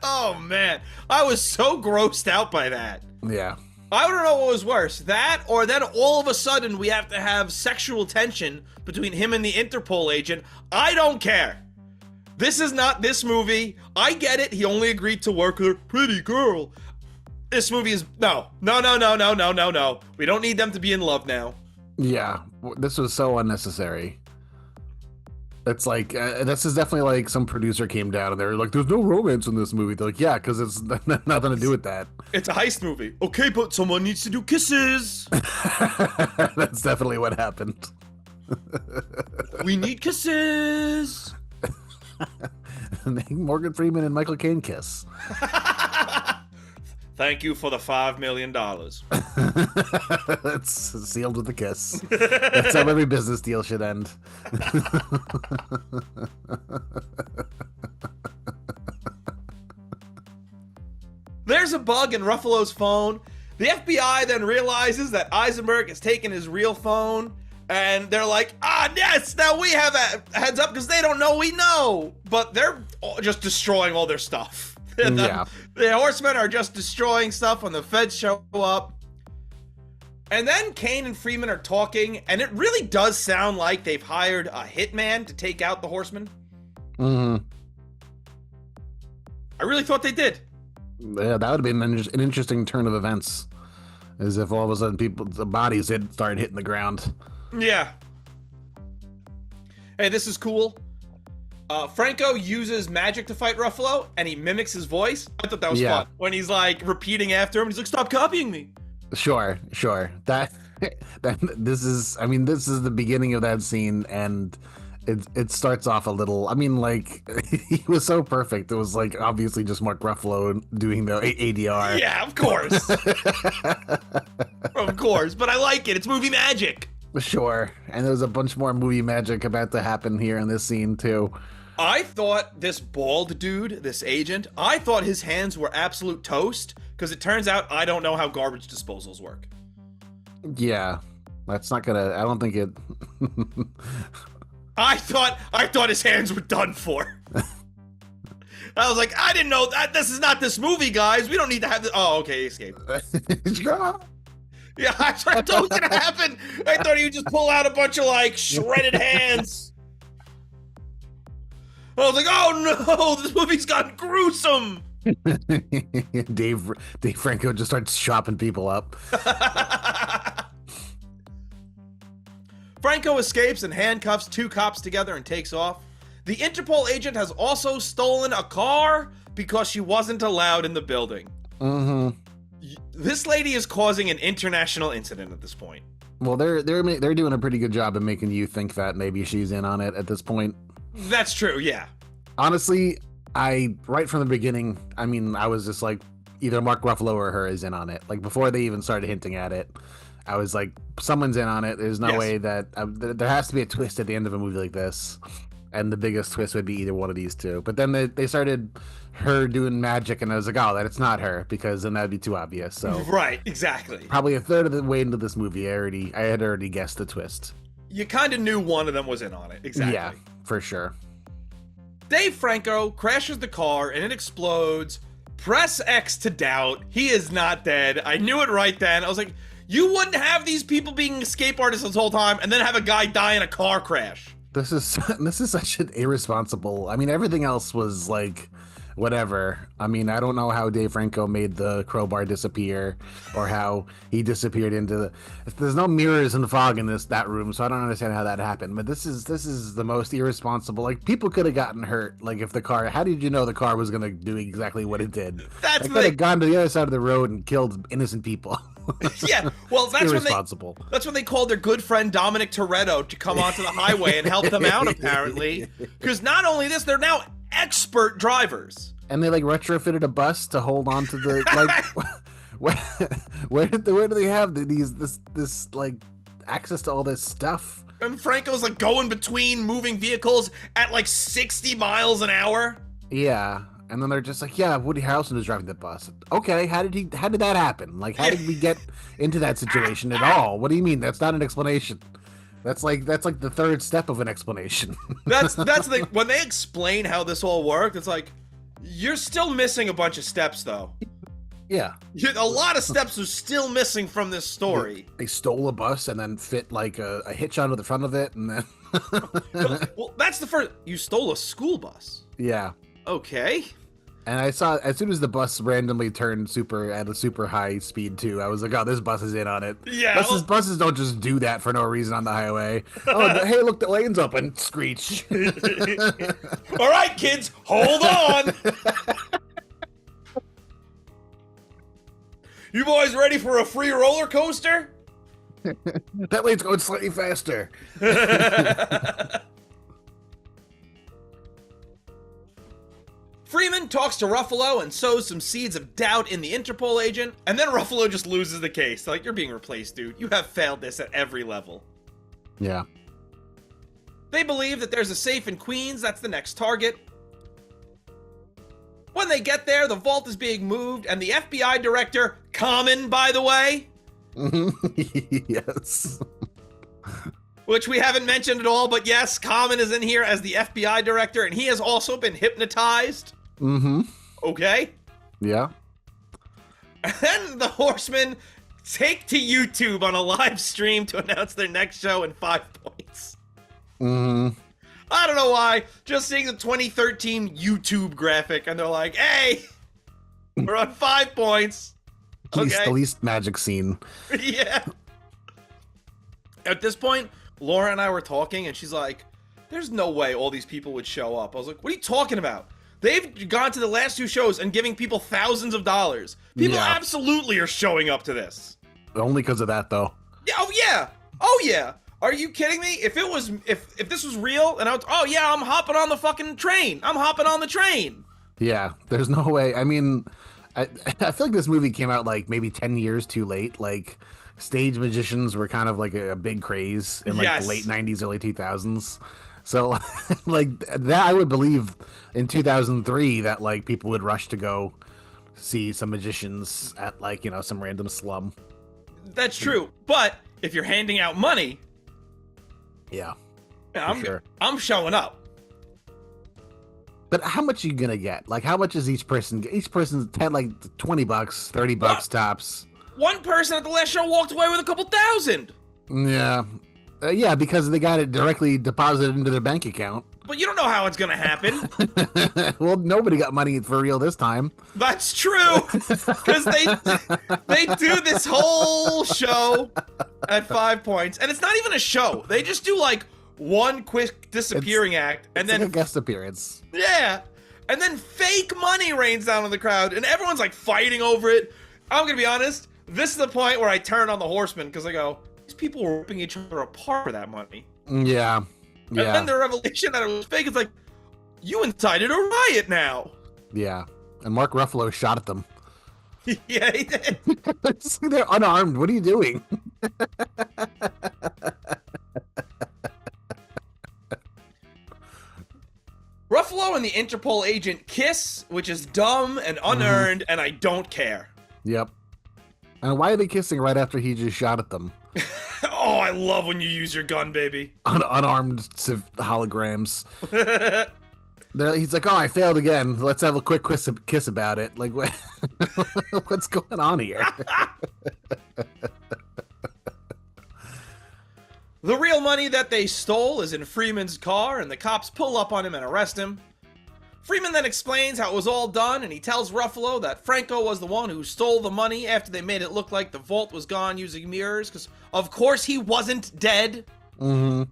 Oh, man. I was so grossed out by that. Yeah. I don't know what was worse. That, or then all of a sudden we have to have sexual tension between him and the Interpol agent. I don't care. This is not this movie. I get it. He only agreed to work with a pretty girl. This movie is... No. We don't need them to be in love now. Yeah. This was so unnecessary. It's like, this is definitely like some producer came down and they're like, there's no romance in this movie. They're like, yeah, because it's nothing to do with that. It's a heist movie. Okay, but someone needs to do kisses. That's definitely what happened. We need kisses. Make Morgan Freeman and Michael Caine kiss. Thank you for the $5 million. That's sealed with a kiss. That's how every business deal should end. There's a bug in Ruffalo's phone. The FBI then realizes that Eisenberg has taken his real phone, and they're like, yes, now we have a heads up because they don't know we know. But they're just destroying all their stuff. The horsemen are just destroying stuff when the feds show up. And then Caine and Freeman are talking, and it really does sound like they've hired a hitman to take out the horsemen. Mm-hmm. I really thought they did. Yeah, that would have been an interesting turn of events. As if all of a sudden the bodies had started hitting the ground. Yeah. Hey, this is cool. Franco uses magic to fight Ruffalo, and he mimics his voice. I thought that was fun. When he's like repeating after him, he's like, "Stop copying me." Sure. This is the beginning of that scene, and it starts off a little. I mean, like, he was so perfect. It was like obviously just Mark Ruffalo doing the ADR. Yeah, of course. Of course, but I like it. It's movie magic. Sure, and there's a bunch more movie magic about to happen here in this scene too. I thought this bald dude, this agent, I thought his hands were absolute toast, because it turns out I don't know how garbage disposals work. Yeah, that's not gonna, I don't think it... I thought his hands were done for. I was like, I didn't know that. This is not this movie, guys. We don't need to have this. Oh, okay, he escaped. Yeah, I thought it was gonna happen. I thought he would just pull out a bunch of like shredded hands. I was like, oh no, this movie's gotten gruesome. Dave Franco just starts chopping people up. Franco escapes and handcuffs two cops together and takes off. The Interpol agent has also stolen a car because she wasn't allowed in the building. Mm-hmm. This lady is causing an international incident at this point. Well, they're doing a pretty good job of making you think that maybe she's in on it at this point. That's true, yeah. Honestly, right from the beginning, I mean, I was just like, either Mark Ruffalo or her is in on it. Like, before they even started hinting at it, I was like, someone's in on it. There's no way that... there has to be a twist at the end of a movie like this. And the biggest twist would be either one of these two. But then they started her doing magic, and I was like, oh, that it's not her, because then that'd be too obvious. So right, exactly. Probably a third of the way into this movie, I had already guessed the twist. You kind of knew one of them was in on it. Exactly. Yeah, for sure. Dave Franco crashes the car, and it explodes. Press X to doubt. He is not dead. I knew it right then. I was like, you wouldn't have these people being escape artists this whole time, and then have a guy die in a car crash. This is such an irresponsible... I mean, everything else was, like, whatever. I mean, I don't know how Dave Franco made the crowbar disappear, or how he disappeared into the. There's no mirrors and fog in that room, so I don't understand how that happened. But this is the most irresponsible. Like, people could have gotten hurt. Like, if the car. How did you know the car was gonna do exactly what it did? That's could have gone to the other side of the road and killed innocent people. Yeah, well, that's irresponsible. That's when they called their good friend Dominic Toretto to come onto the highway and help them out, apparently. Because not only this, they're now expert drivers. And they like retrofitted a bus to hold on to the like. where do they have this like access to all this stuff? And Franco's like going between moving vehicles at like 60 miles an hour. Yeah. And then they're just like, yeah, Woody Harrelson is driving the bus. Okay, how did that happen? Like, how did we get into that situation at all? What do you mean? That's not an explanation. That's like the third step of an explanation. That's when they explain how this all worked, it's like, you're still missing a bunch of steps, though. Yeah. A lot of steps are still missing from this story. They stole a bus and then fit like a hitch onto the front of it, and then. Well, that's the first. You stole a school bus. Yeah. Okay. And I saw, as soon as the bus randomly turned at a super high speed too, I was like, oh, this bus is in on it. Yeah. Buses don't just do that for no reason on the highway. Oh, hey, look, the lane's open. Screech. All right, kids, hold on. You boys ready for a free roller coaster? That lane's going slightly faster. Freeman talks to Ruffalo and sows some seeds of doubt in the Interpol agent, and then Ruffalo just loses the case. Like, you're being replaced, dude. You have failed this at every level. Yeah. They believe that there's a safe in Queens that's the next target. When they get there, the vault is being moved, and the FBI director, Common, by the way. Yes. Which we haven't mentioned at all, but yes, Common is in here as the FBI director, and he has also been hypnotized. Mm-hmm. Okay? Yeah. And then the Horsemen take to YouTube on a live stream to announce their next show in 5 points. Mm-hmm. I don't know why. Just seeing the 2013 YouTube graphic, and they're like, hey, we're on 5 points. Okay. The least magic scene. Yeah. At this point, Laura and I were talking, and she's like, there's no way all these people would show up. I was like, what are you talking about? They've gone to the last 2 shows and giving people thousands of dollars. People absolutely are showing up to this. Only because of that, though. Yeah, oh, yeah. Oh, yeah. Are you kidding me? If this was real, and I'm hopping on the fucking train. I'm hopping on the train. Yeah, there's no way. I mean, I feel like this movie came out like maybe 10 years too late. Like, stage magicians were kind of like a big craze in like the late 90s, early 2000s. So like that, I would believe in 2003 that like people would rush to go see some magicians at like, you know, some random slum. That's true. But if you're handing out money, yeah, I'm showing up. But how much are you gonna get? Like, how much is each person? Each person's like $20, $30 tops. One person at the last show walked away with a couple thousand. Yeah. Yeah, because they got it directly deposited into their bank account. But you don't know how it's going to happen. Well, nobody got money for real this time. That's true. Because they do this whole show at 5 points. And it's not even a show. They just do like one quick disappearing act. And then like a guest appearance. Yeah. And then fake money rains down on the crowd. And everyone's like fighting over it. I'm going to be honest. This is the point where I turn on the Horsemen because I go, these people were ripping each other apart for that money. Yeah. Yeah. And then the revelation that it was fake, it's like, you incited a riot now. Yeah. And Mark Ruffalo shot at them. Yeah, he did. They're unarmed. What are you doing? Ruffalo and the Interpol agent kiss, which is dumb and unearned, and I don't care. Yep. And why are they kissing right after he just shot at them? Oh, I love when you use your gun, baby. Unarmed holograms. He's like, oh, I failed again. Let's have a quick kiss about it. Like, what's going on here? The real money that they stole is in Freeman's car, and the cops pull up on him and arrest him. Freeman then explains how it was all done, and he tells Ruffalo that Franco was the one who stole the money after they made it look like the vault was gone using mirrors, because of course he wasn't dead. Mm-hmm.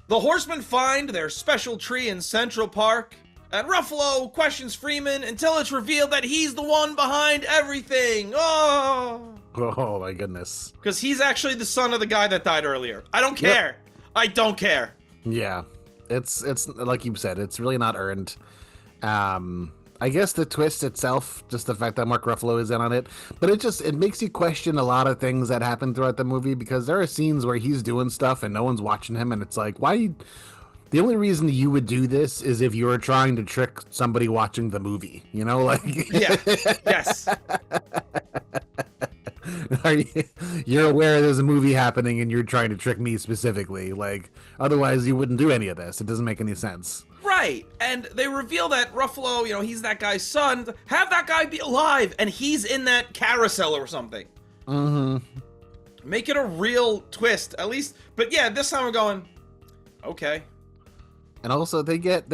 The Horsemen find their special tree in Central Park, and Ruffalo questions Freeman until it's revealed that he's the one behind everything. Oh My goodness. Because he's actually the son of the guy that died earlier. I don't care. Yep. I don't care. Yeah. It's like you said, it's really not earned. I guess the twist itself, just the fact that Mark Ruffalo is in on it, but it makes you question a lot of things that happen throughout the movie, because there are scenes where he's doing stuff and no one's watching him, and it's like, the only reason you would do this is if you were trying to trick somebody watching the movie, you know, like yeah, yes. You're aware there's a movie happening and you're trying to trick me specifically, like otherwise you wouldn't do any of this. It doesn't make any sense. Right, and they reveal that Ruffalo, he's that guy's son. Have that guy be alive, and he's in that carousel or something. Mm-hmm. Make it a real twist, at least. But yeah, this time we're going, okay. And also they get,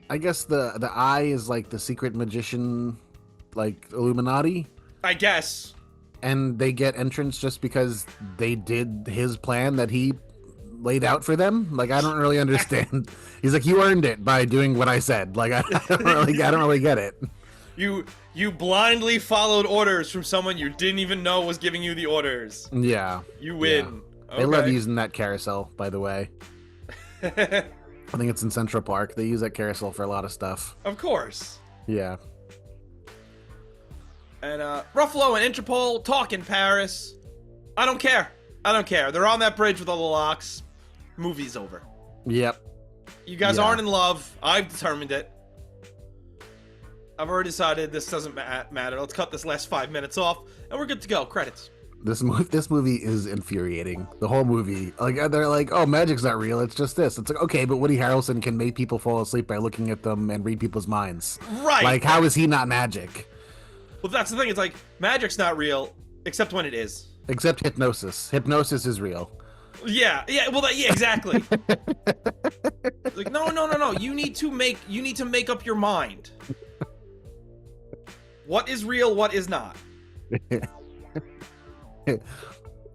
I guess the eye is like the secret magician, like Illuminati. I guess. And they get entrance just because they did his plan that he laid out for them. Like, I don't really understand. He's like, you earned it by doing what I said. Like, I don't really get it. You blindly followed orders from someone you didn't even know was giving you the orders. Yeah. You win. Yeah. Okay. They love using that carousel, by the way. I think it's in Central Park. They use that carousel for a lot of stuff. Of course. Yeah. And Ruffalo and Interpol talk in Paris. I don't care. They're on that bridge with all the locks. Movie's over. Yep. You guys aren't in love. I've determined it. I've already decided this doesn't matter. Let's cut this last 5 minutes off, and we're good to go. Credits. This movie is infuriating. The whole movie. Like, they're like, oh, magic's not real. It's just this. It's like, okay, but Woody Harrelson can make people fall asleep by looking at them and read people's minds. Right. Like, how is he not magic? Well, that's the thing. It's like, magic's not real, except when it is. Except hypnosis. Hypnosis is real. Yeah. Well, yeah, exactly. Like, no. You need to make up your mind. What is real? What is not?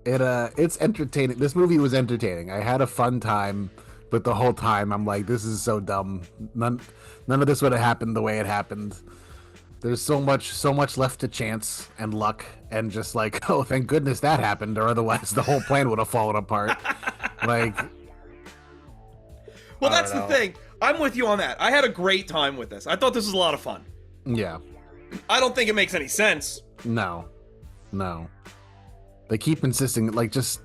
It's entertaining. This movie was entertaining. I had a fun time, but the whole time I'm like, this is so dumb. None of this would have happened the way it happened. There's so much left to chance and luck, and just like, oh, thank goodness that happened, or otherwise the whole plan would have fallen apart. Like, well, that's the thing. I'm with you on that. I had a great time with this. I thought this was a lot of fun. Yeah. I don't think it makes any sense. No. They keep insisting, like, just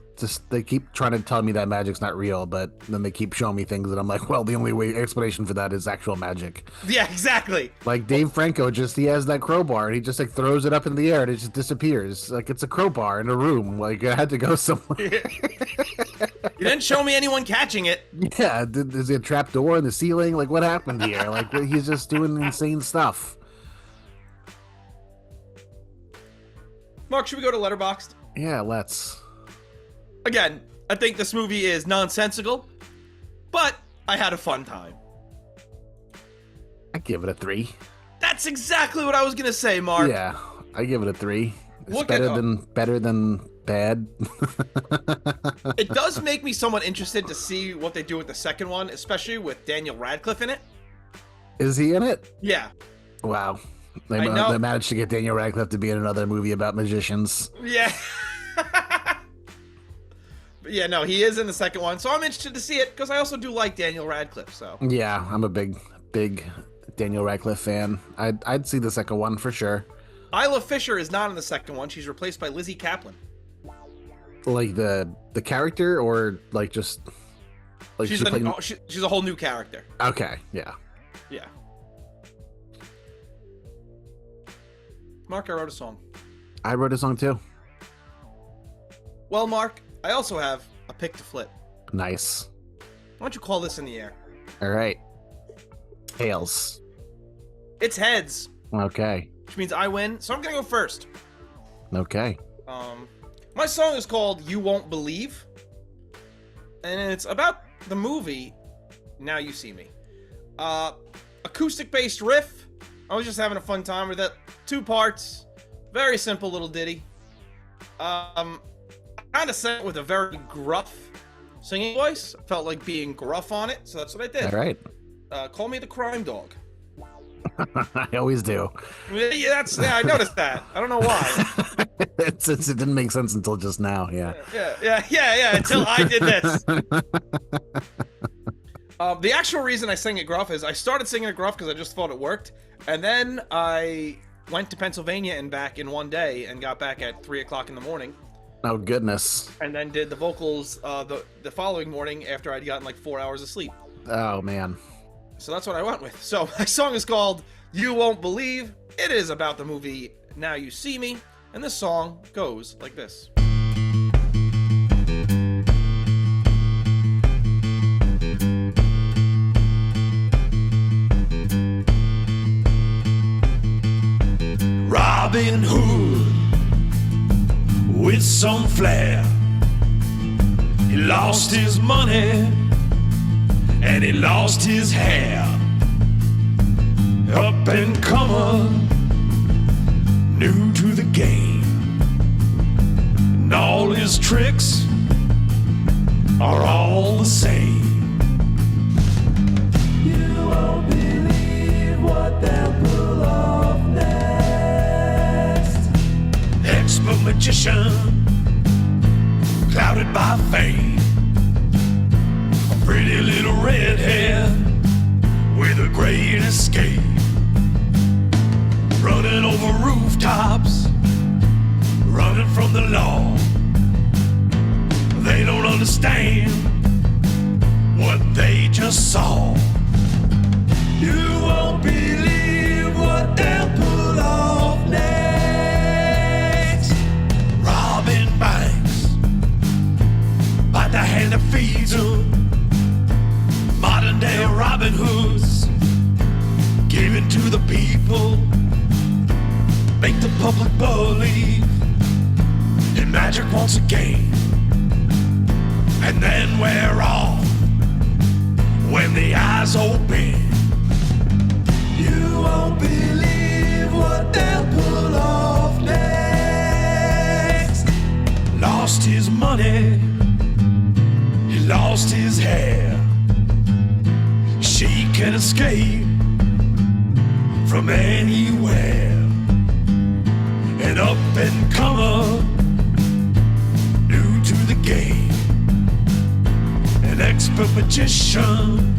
they keep trying to tell me that magic's not real, but then they keep showing me things that I'm like, well, the only explanation for that is actual magic. Yeah, exactly. Like Dave Franco, he has that crowbar and he just like throws it up in the air and it just disappears. Like, it's a crowbar in a room. Like, I had to go somewhere. You didn't show me anyone catching it. Yeah, is there a trap door in the ceiling? Like, what happened here? Like, he's just doing insane stuff. Mark, should we go to Letterboxd? Yeah, let's. Again, I think this movie is nonsensical, but I had a fun time. I give it a 3. That's exactly what I was gonna say, Mark. Yeah, I give it a 3. It's better than bad. It does make me somewhat interested to see what they do with the second one, especially with Daniel Radcliffe in it. Is he in it? Yeah. Wow. They managed to get Daniel Radcliffe to be in another movie about magicians. Yeah. But yeah, no, he is in the second one, so I'm interested to see it, because I also do like Daniel Radcliffe, so. Yeah, I'm a big Daniel Radcliffe fan. I'd see the second one for sure. Isla Fisher is not in the second one. She's replaced by Lizzie Kaplan. Like the character, or like just like she's a whole new character. Okay, yeah. Yeah. Mark, I wrote a song. I wrote a song too. Well, Mark, I also have a pick to flip. Nice. Why don't you call this in the air? All right. Tails. It's heads. Okay. Which means I win, so I'm gonna go first. Okay. My song is called You Won't Believe, and it's about the movie Now You See Me. Acoustic-based riff. I was just having a fun time with it. 2 parts. Very simple little ditty. I kind of sang it with a very gruff singing voice. I felt like being gruff on it, so that's what I did. All right. Call me the crime dog. I always do. Yeah, I noticed that. I don't know why. It didn't make sense until just now. Yeah. Yeah. Until I did this. The actual reason I sang it gruff is I started singing it gruff because I just thought it worked, and then I went to Pennsylvania and back in one day and got back at 3 o'clock in the morning. Oh goodness. And then did the vocals the following morning after I'd gotten like 4 hours of sleep. Oh man. So that's what I went with. So my song is called You Won't Believe. It is about the movie Now You See Me. And this song goes like this. Robin Hood with some flair. He lost his money and he lost his hair. Up and comer, new to the game, and all his tricks are all the same. You won't believe what they'll pull off next. Expert magician, clouded by fame. A pretty little redhead with a great escape. Running over rooftops, running from the law. They don't understand what they just saw. You won't believe what they'll pull off next. Robbing banks by the hand that feeds them. Modern day Robin Hoods giving to the people. Make the public believe in magic once again. And then we're off when the eyes open. You won't believe what they'll pull off next. Lost his money, he lost his hair. She can escape from anywhere. An up and comer, new to the game, an expert magician,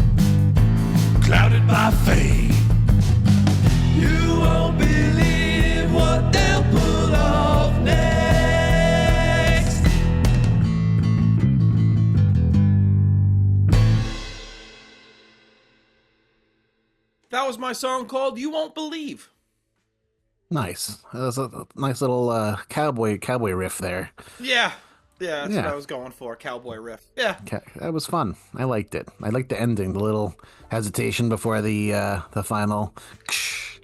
clouded by fame. You won't believe what they'll pull off next. That was my song called You Won't Believe. Nice. That was a nice little cowboy riff there. Yeah, that's what I was going for. Cowboy riff. Yeah. That was fun. I liked it. I liked the ending, the little hesitation before the final.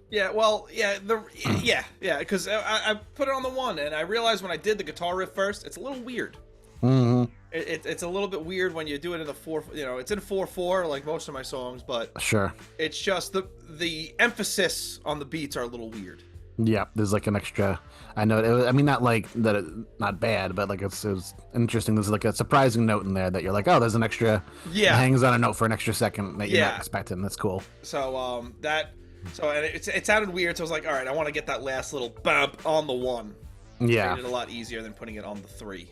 Yeah, well, because I put it on the one, and I realized when I did the guitar riff first, it's a little weird. Mm-hmm. It's a little bit weird when you do it in the 4, it's in 4/4 like most of my songs, but sure, it's just the emphasis on the beats are a little weird. Yeah, there's like an extra. I know. Not like that. Not bad, but like it was interesting. There's like a surprising note in there that you're like, oh, there's an extra. Yeah, it hangs on a note for an extra second that you're not expecting. That's cool. So and it sounded weird. So I was like, all right, I want to get that last little bump on the 1. Yeah, it made it a lot easier than putting it on the 3.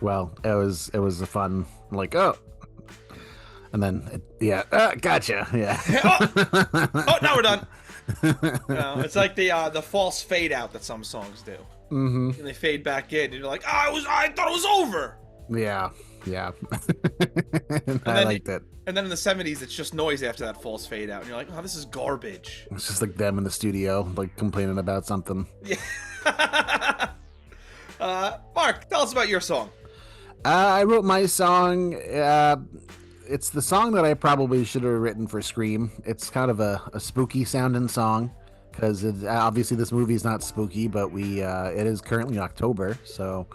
Well, it was a fun like and then gotcha. Yeah. oh, now we're done. It's like the false fade out that some songs do. Mm-hmm. And they fade back in, and you're like, I thought it was over. Yeah. I liked it. And then in the 70s, it's just noise after that false fade out, and you're like, oh, this is garbage. It's just like them in the studio, like complaining about something. Yeah. Mark, tell us about your song. I wrote my song. It's the song that I probably should have written for Scream. It's kind of a spooky sounding song because obviously this movie is not spooky, but it is currently October, so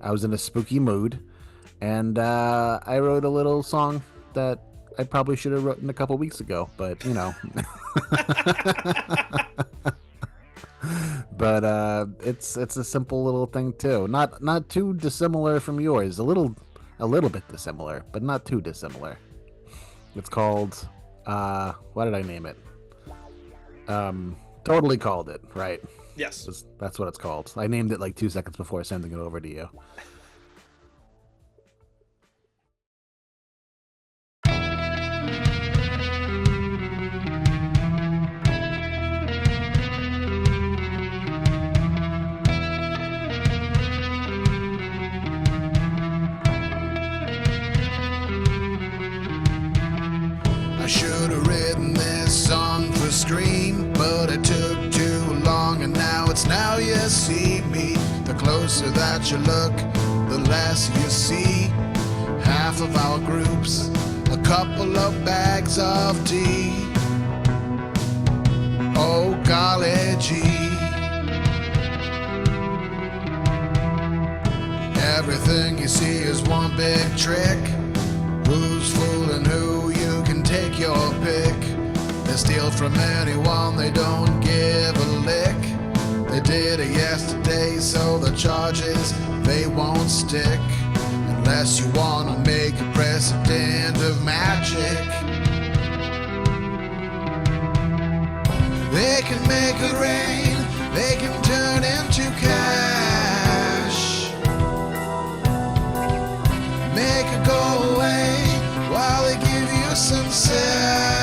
I was in a spooky mood, and I wrote a little song that I probably should have written a couple weeks ago, but you know. But it's a simple little thing too. Not too dissimilar from yours. A little bit dissimilar, but not too dissimilar. It's called what did I name it? Totally Called It, right? Yes. That's what it's called. I named it like 2 seconds before sending it over to you. I should have written this song for Scream, but it took too long, and now you see me. The closer that you look, the less you see. Half of our groups, a couple of bags of tea. Oh golly gee. Everything you see is one big trick. Who's fooling who? You can take your pick. They steal from anyone, they don't give a lick. They did it yesterday, so the charges, they won't stick. Unless you wanna make a precedent of magic. They can make it rain, they can turn into cash. Make it go away while they give you some sass.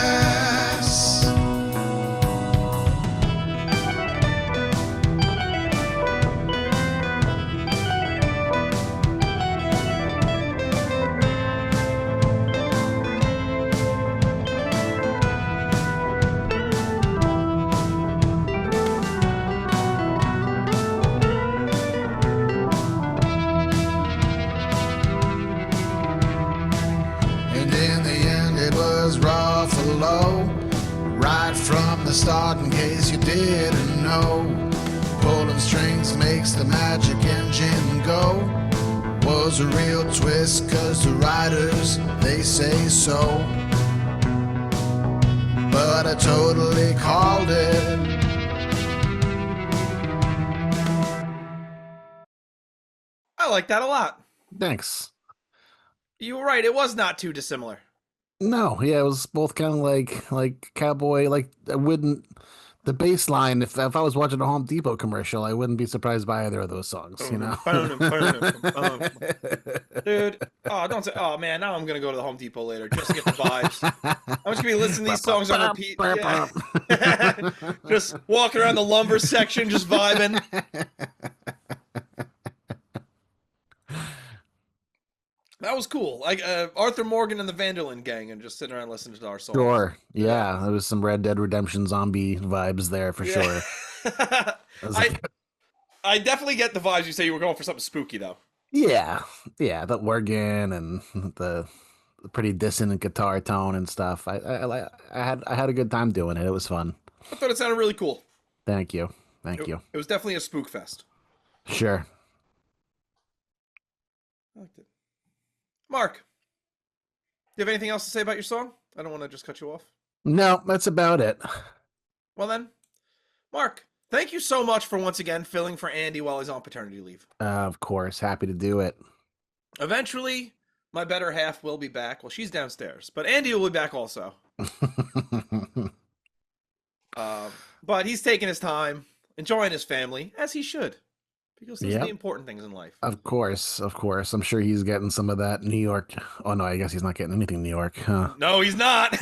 Right from the start, in case you didn't know, pulling strings makes the magic engine go. Was a real twist, cause the writers, they say so. But I totally called it. I like that a lot. Thanks. You were right. It was not too dissimilar. No, yeah, it was both kind of like cowboy. Like I wouldn't the bass line. If I was watching a Home Depot commercial, I wouldn't be surprised by either of those songs. You know, dude. Oh, don't say. Oh man, now I'm gonna go to the Home Depot later just to get the vibes. I'm just gonna be listening to these songs on repeat. Yeah. Just walking around the lumber section, just vibing. That was cool. Like Arthur Morgan and the Vanderlyn Gang, and just sitting around listening to our songs. Sure. Yeah, there was some Red Dead Redemption zombie vibes there for sure. I definitely get the vibes. You say you were going for something spooky, though. Yeah, the organ and the pretty dissonant guitar tone and stuff. I had a good time doing it. It was fun. I thought it sounded really cool. Thank you. It was definitely a spook fest. Sure. I liked it. Mark, do you have anything else to say about your song? I don't want to just cut you off. No, that's about it. Well then, Mark, thank you so much for once again filling for Andy while he's on paternity leave. Of course, happy to do it. Eventually, my better half will be back. Well, she's downstairs, but Andy will be back also. But he's taking his time, enjoying his family, as he should. Because those are the important things in life. Of course. I'm sure he's getting some of that New York. Oh, no, I guess he's not getting anything New York. Huh? No, he's not.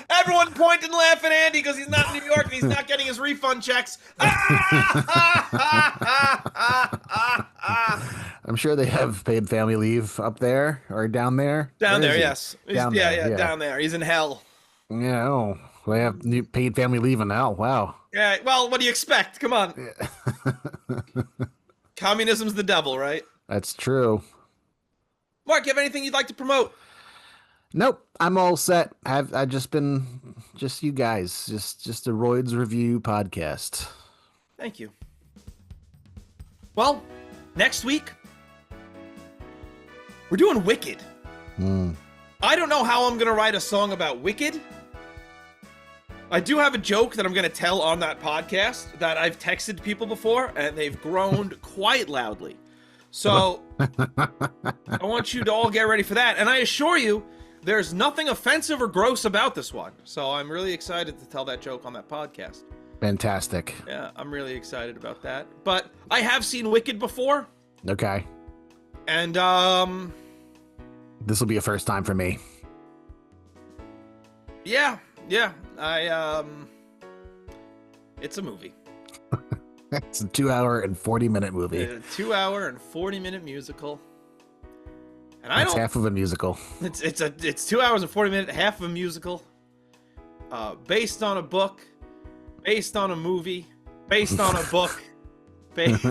Everyone point and laugh at Andy because he's not in New York and he's not getting his refund checks. I'm sure they have paid family leave up there or down there. Down there, yes. Down there. He's in hell. Yeah, oh, they have paid family leave in hell. Wow. Yeah, well, what do you expect? Come on. Communism's the devil, right? That's true. Mark, you have anything you'd like to promote? Nope, I'm all set. I've just been you guys, just a Royds Review podcast. Thank you. Well, next week We're doing Wicked. Mm. I don't know how I'm going to write a song about Wicked. I do have a joke that I'm going to tell on that podcast that I've texted people before, and they've groaned quite loudly. So I want you to all get ready for that. And I assure you, there's nothing offensive or gross about this one. So I'm really excited to tell that joke on that podcast. Fantastic. Yeah, I'm really excited about that. But I have seen Wicked before. Okay. And, This will be a first time for me. yeah. It's a movie. It's a 2-hour and 40-minute movie. It's a 2-hour and 40-minute musical. And It's half of a musical. It's 2 hours and 40 minutes, half of a musical. Based on a book, based on a movie, based on a book, based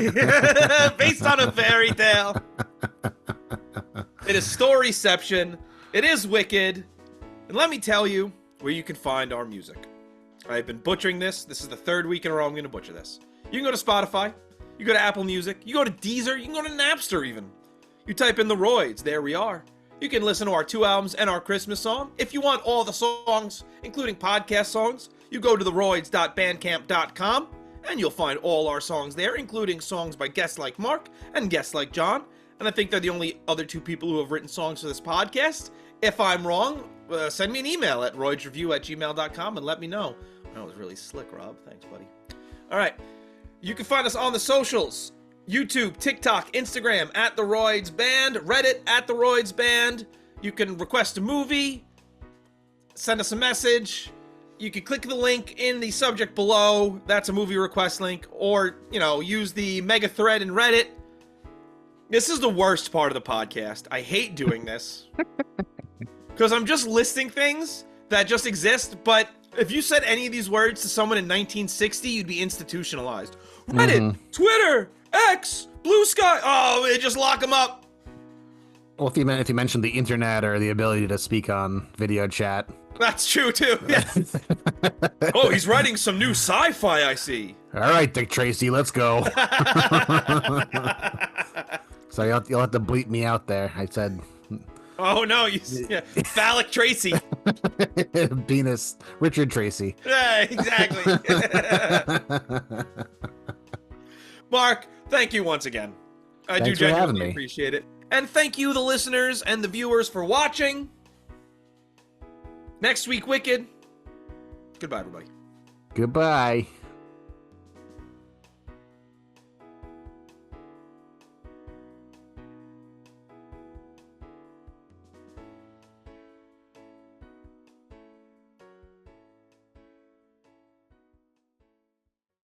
on a fairy tale. It is Storyception. It is Wicked. And let me tell you where you can find our music. I've been butchering this. This is the third week in a row I'm going to butcher this. You can go to Spotify. You go to Apple Music. You go to Deezer. You can go to Napster even. You type in The Royds. There we are. You can listen to our 2 albums and our Christmas song. If you want all the songs, including podcast songs, you go to TheRoyds.bandcamp.com and you'll find all our songs there, including songs by guests like Mark and guests like John. And I think they're the only other two people who have written songs for this podcast. If I'm wrong, send me an email at roydsreview@gmail.com and let me know. That was really slick, Rob. Thanks, buddy. All right. You can find us on the socials. YouTube, TikTok, Instagram at TheRoydsBand, Reddit at TheRoydsBand. You can request a movie, send us a message. You can click the link in the subject below. That's a movie request link. Or, use the mega thread in Reddit. This is the worst part of the podcast. I hate doing this. Because I'm just listing things that just exist, but if you said any of these words to someone in 1960, you'd be institutionalized. Reddit, Twitter, X, Blue Sky. Oh, they just lock them up. Well, if you mentioned the internet or the ability to speak on video chat. That's true, too. Yes. Oh, he's writing some new sci-fi, I see. All right, Dick Tracy, let's go. So you'll have to bleep me out there. I said... Oh, no. Phallic Tracy. Penis. Richard Tracy. Yeah, exactly. Mark, thank you once again. I Thanks do for having genuinely me. appreciate it. And thank you, the listeners and the viewers, for watching. Next week, Wicked. Goodbye, everybody. Goodbye.